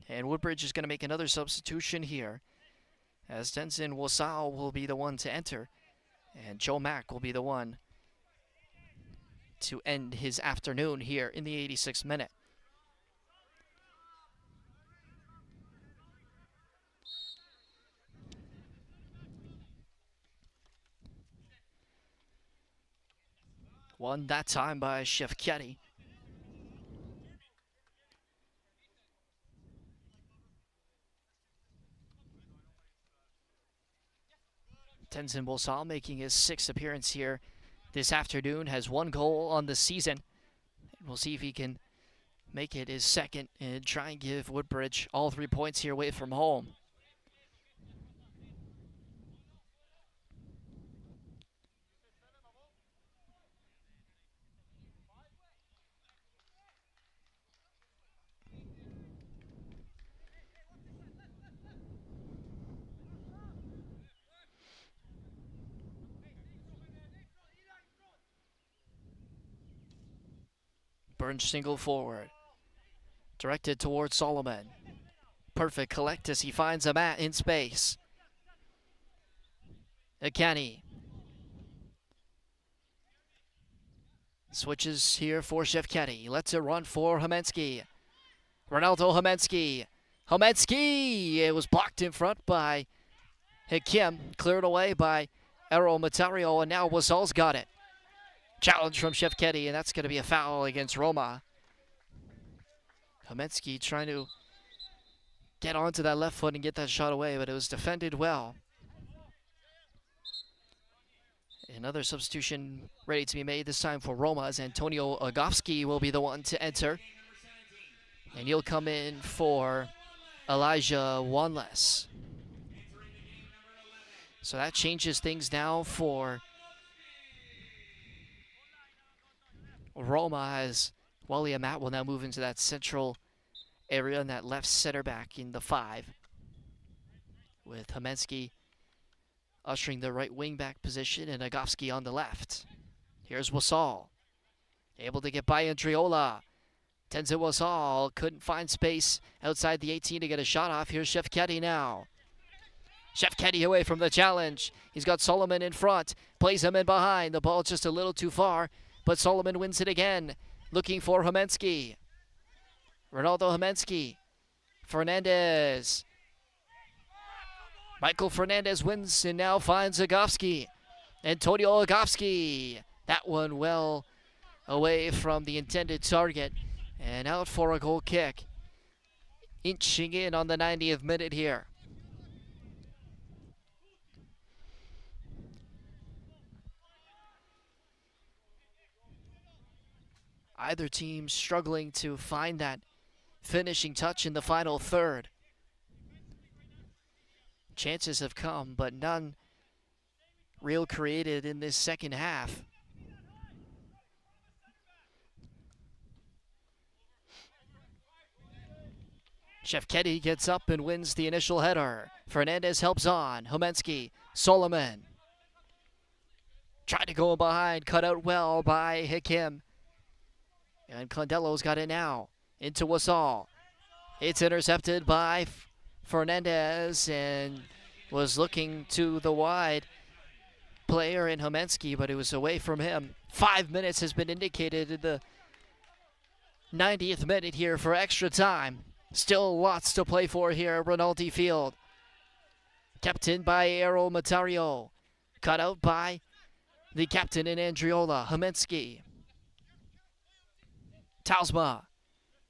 Speaker 4: And Woodbridge is going to make another substitution here, as Tenzin Wasau will be the one to enter, and Joe Mack will be the one to end his afternoon here in the 86th minute. Won that time by Jeffketti. Tenzin Bosal making his 6th appearance here this afternoon, has 1 goal on the season. We'll see if he can make it his 2nd and try and give Woodbridge all 3 points here away from home. Bernstengel forward. Directed towards Solomon. Perfect collect as he finds a mat in space. Akani. Switches here for Jeffketti. Lets it run for Homensky. Ronaldo Homensky. Homensky! It was blocked in front by Hakim. Cleared away by Ero Matario, and now Wasal's got it. Challenge from Jeffketti, and that's going to be a foul against Roma. Homensky trying to get onto that left foot and get that shot away, but it was defended well. Another substitution ready to be made, this time for Roma, as Antonio Agofsky will be the one to enter. And he'll come in for Elijah Wanless. So that changes things now for Roma, as Wally Amat will now move into that central area and that left center back in the 5, with Homensky ushering the right wing back position and Agofsky on the left. Here's Wasall, able to get by Andriola. Tenzin Wasall couldn't find space outside the 18 to get a shot off. Here's Shefketi now. Shefketi away from the challenge. He's got Solomon in front, plays him in behind. The ball just a little too far, but Solomon wins it again, looking for Homensky. Ronaldo Homensky. Fernandez. Michael Fernandez wins and now finds Agofsky. Antonio Agofsky. That one well away from the intended target and out for a goal kick. Inching in on the 90th minute here. Either team struggling to find that finishing touch in the final third. Chances have come, but none real created in this second half. Shefketi gets up and wins the initial header. Fernandez helps on. Homensky, Solomon. Tried to go behind, cut out well by Hakim. And Condello's got it now. Into Wasall. It's intercepted by Fernandez and was looking to the wide player in Homensky, but it was away from him. 5 minutes has been indicated in the 90th minute here for extra time. Still lots to play for here at Rinaldi Field. Kept in by Aero Matario. Cut out by the captain in Andriola, Homensky. Talsma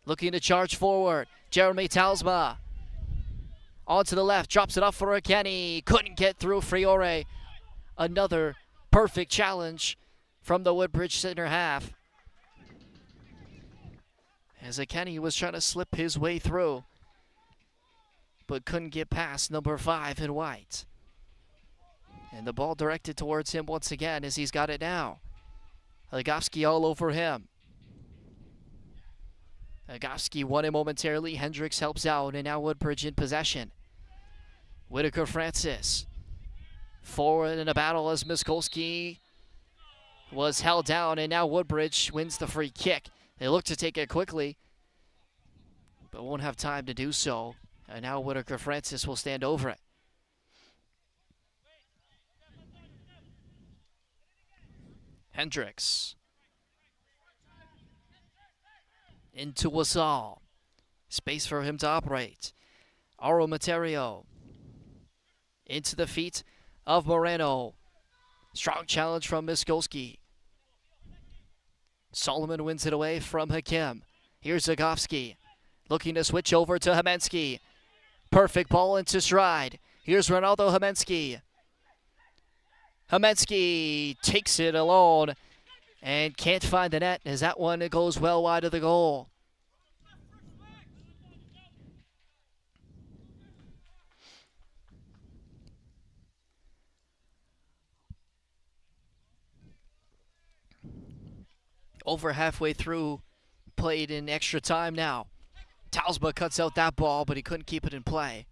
Speaker 4: looking to charge forward. Jeremy Talsma on to the left, drops it off for Kenny. Couldn't get through Friore. Another perfect challenge from the Woodbridge center half, as Kenny was trying to slip his way through, but couldn't get past number 5 in white. And the ball directed towards him once again as he's got it now. Agofsky all over him. Agofsky won it momentarily. Hendricks helps out, and now Woodbridge in possession. Whitaker Francis forward in a battle as Miskolski was held down, and now Woodbridge wins the free kick. They look to take it quickly, but won't have time to do so. And now Whitaker Francis will stand over it. Hendricks. Into Wasall. Space for him to operate. Auro Materio. Into the feet of Moreno. Strong challenge from Miskolski. Solomon wins it away from Hakim. Here's Agofsky. Looking to switch over to Homensky. Perfect ball into stride. Here's Ronaldo Homensky. Homensky takes it alone and can't find the net as that one goes well wide of the goal. Over halfway through, played in extra time now. Talsma cuts out that ball, but he couldn't keep it in play.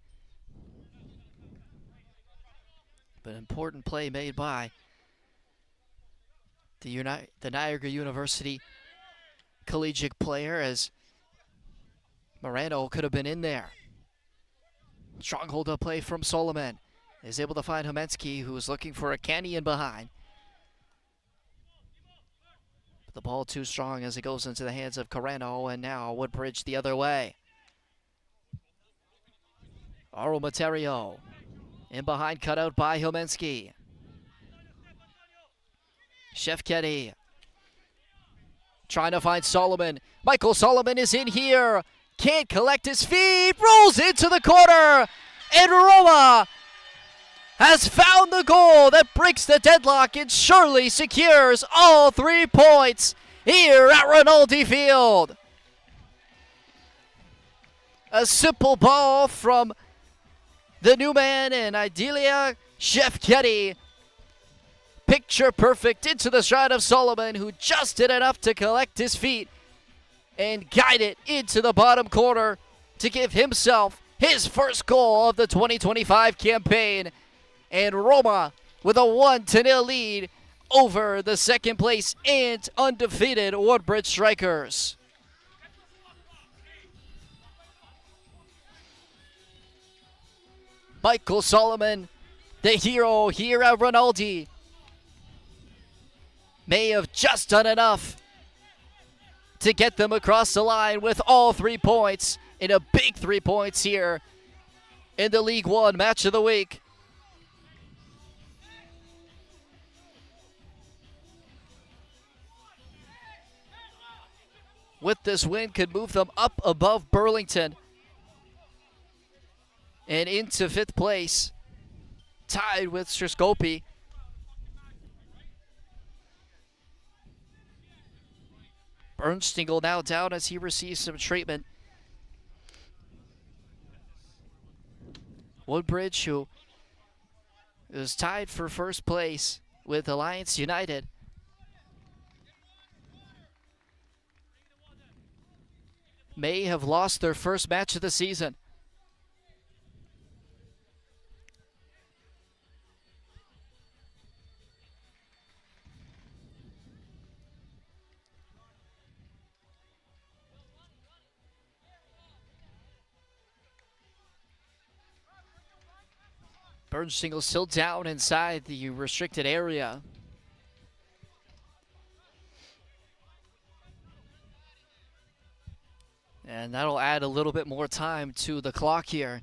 Speaker 4: But important play made by the Niagara University collegiate player, as Moreno could have been in there. Strong hold up play from Solomon. Is able to find Homensky, who was looking for a canyon behind. The ball too strong as it goes into the hands of Carreno, and now Woodbridge the other way. Auro Materio in behind, cut out by Homensky. Shefketi trying to find Solomon. Michael Solomon is in here. Can't collect his feet. Rolls into the corner. And Roma has found the goal that breaks the deadlock and surely secures all 3 points here at Rinaldi Field. A simple ball from the new man and Idalia Chef Kenny, picture perfect into the stride of Solomon, who just did enough to collect his feet and guide it into the bottom corner to give himself his first goal of the 2025 campaign. And Roma with a 1-0 lead over the second place and undefeated Woodbridge Strikers. Michael Solomon, the hero here at Rinaldi, may have just done enough to get them across the line with all 3 points, in a big 3 points here in the League One Match of the Week. With this win, could move them up above Burlington and into 5th place, tied with Striscopi. Bernstingle now down as he receives some treatment. Woodbridge, who is tied for first place with Alliance United, may have lost their first match of the season. Bernstingle still down inside the restricted area. And that'll add a little bit more time to the clock here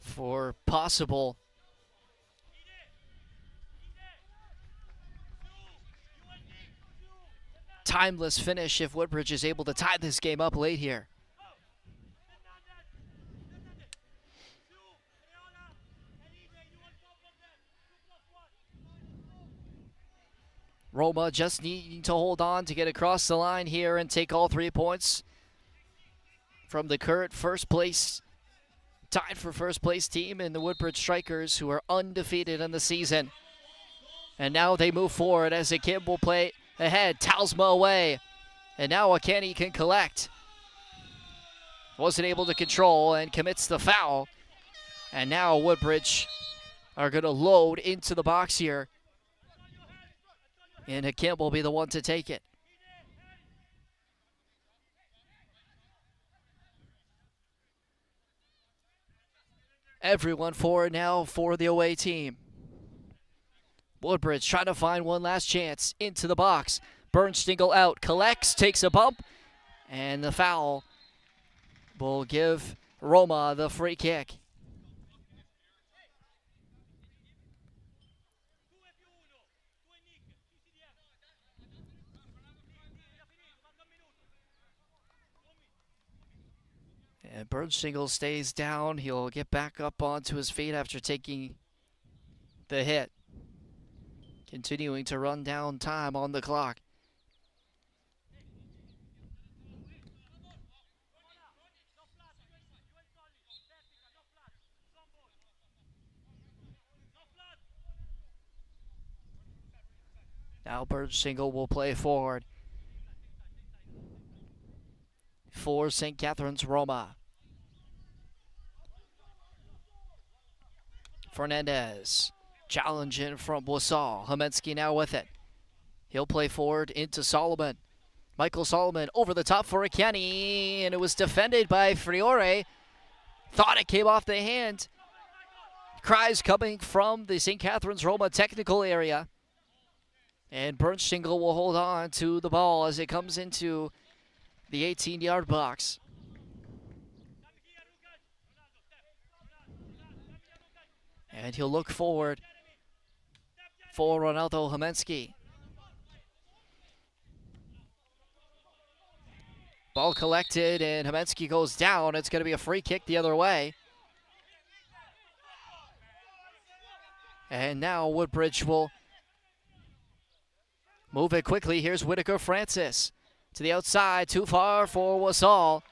Speaker 4: for possible timeless finish if Woodbridge is able to tie this game up late here. Roma just needing to hold on to get across the line here and take all 3 points from the current first place, tied for first place team in the Woodbridge Strikers, who are undefeated in the season. And now they move forward as a Kim will play ahead, Talsma away. And now Akani can collect. Wasn't able to control and commits the foul. And now Woodbridge are going to load into the box here. And Hakim will be the one to take it. Everyone forward now for the away team. Woodbridge trying to find one last chance into the box. Bernstingle out, collects, takes a bump, and the foul will give Roma the free kick. And Bernstingle stays down. He'll get back up onto his feet after taking the hit. Continuing to run down time on the clock. Now Bernstingle will play forward for St. Catharines Roma. Fernandez challenging from Boissal. Homensky now with it. He'll play forward into Solomon. Michael Solomon over the top for Akani, and it was defended by Friore. Thought it came off the hand. Cries coming from the St. Catharines Roma technical area. And Bernstingle will hold on to the ball as it comes into the 18-yard box. And he'll look forward for Ronaldo Homensky. Ball collected, and Homensky goes down. It's going to be a free kick the other way. And now Woodbridge will move it quickly. Here's Whitaker Francis to the outside, too far for Wasall.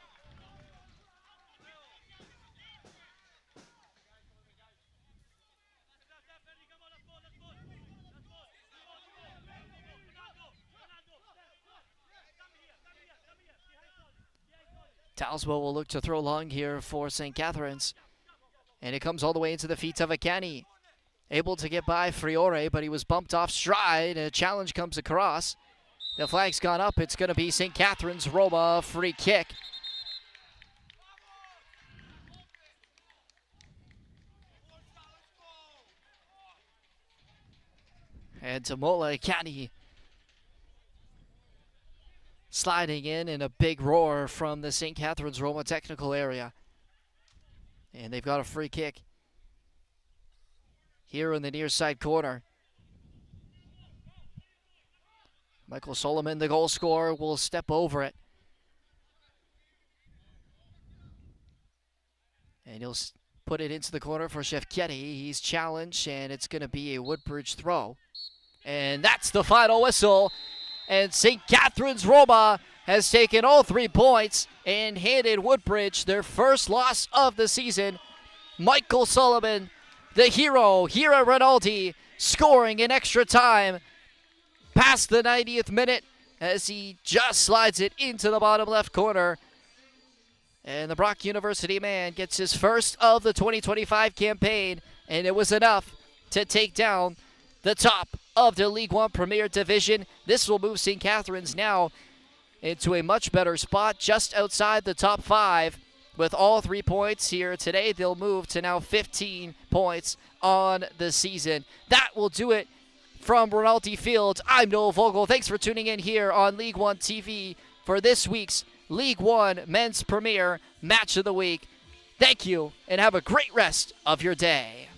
Speaker 4: Talsmo will look to throw long here for St. Catharines. And it comes all the way into the feet of Akani. Able to get by Friore, but he was bumped off stride. A challenge comes across. The flag's gone up. It's going to be St. Catharines Roma free kick. And Tamola Akani sliding in a big roar from the St. Catharines Roma technical area. And they've got a free kick here in the near side corner. Michael Solomon, the goal scorer, will step over it. And he'll put it into the corner for Shevketi. He's challenged, and it's going to be a Woodbridge throw. And that's the final whistle. And St. Catharines Roma has taken all 3 points and handed Woodbridge their first loss of the season. Michael Solomon, the hero, Hira Rinaldi, scoring in extra time past the 90th minute as he just slides it into the bottom left corner. And the Brock University man gets his first of the 2025 campaign, and it was enough to take down the top of the League One Premier Division. This will move St. Catharines now into a much better spot just outside the top 5 with all 3 points here today. They'll move to now 15 points on the season. That will do it from Rinaldi Field. I'm Noel Vogel. Thanks for tuning in here on League One TV for this week's League One Men's Premier Match of the Week. Thank you, and have a great rest of your day.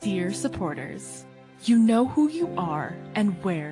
Speaker 1: Dear supporters, you know who you are and where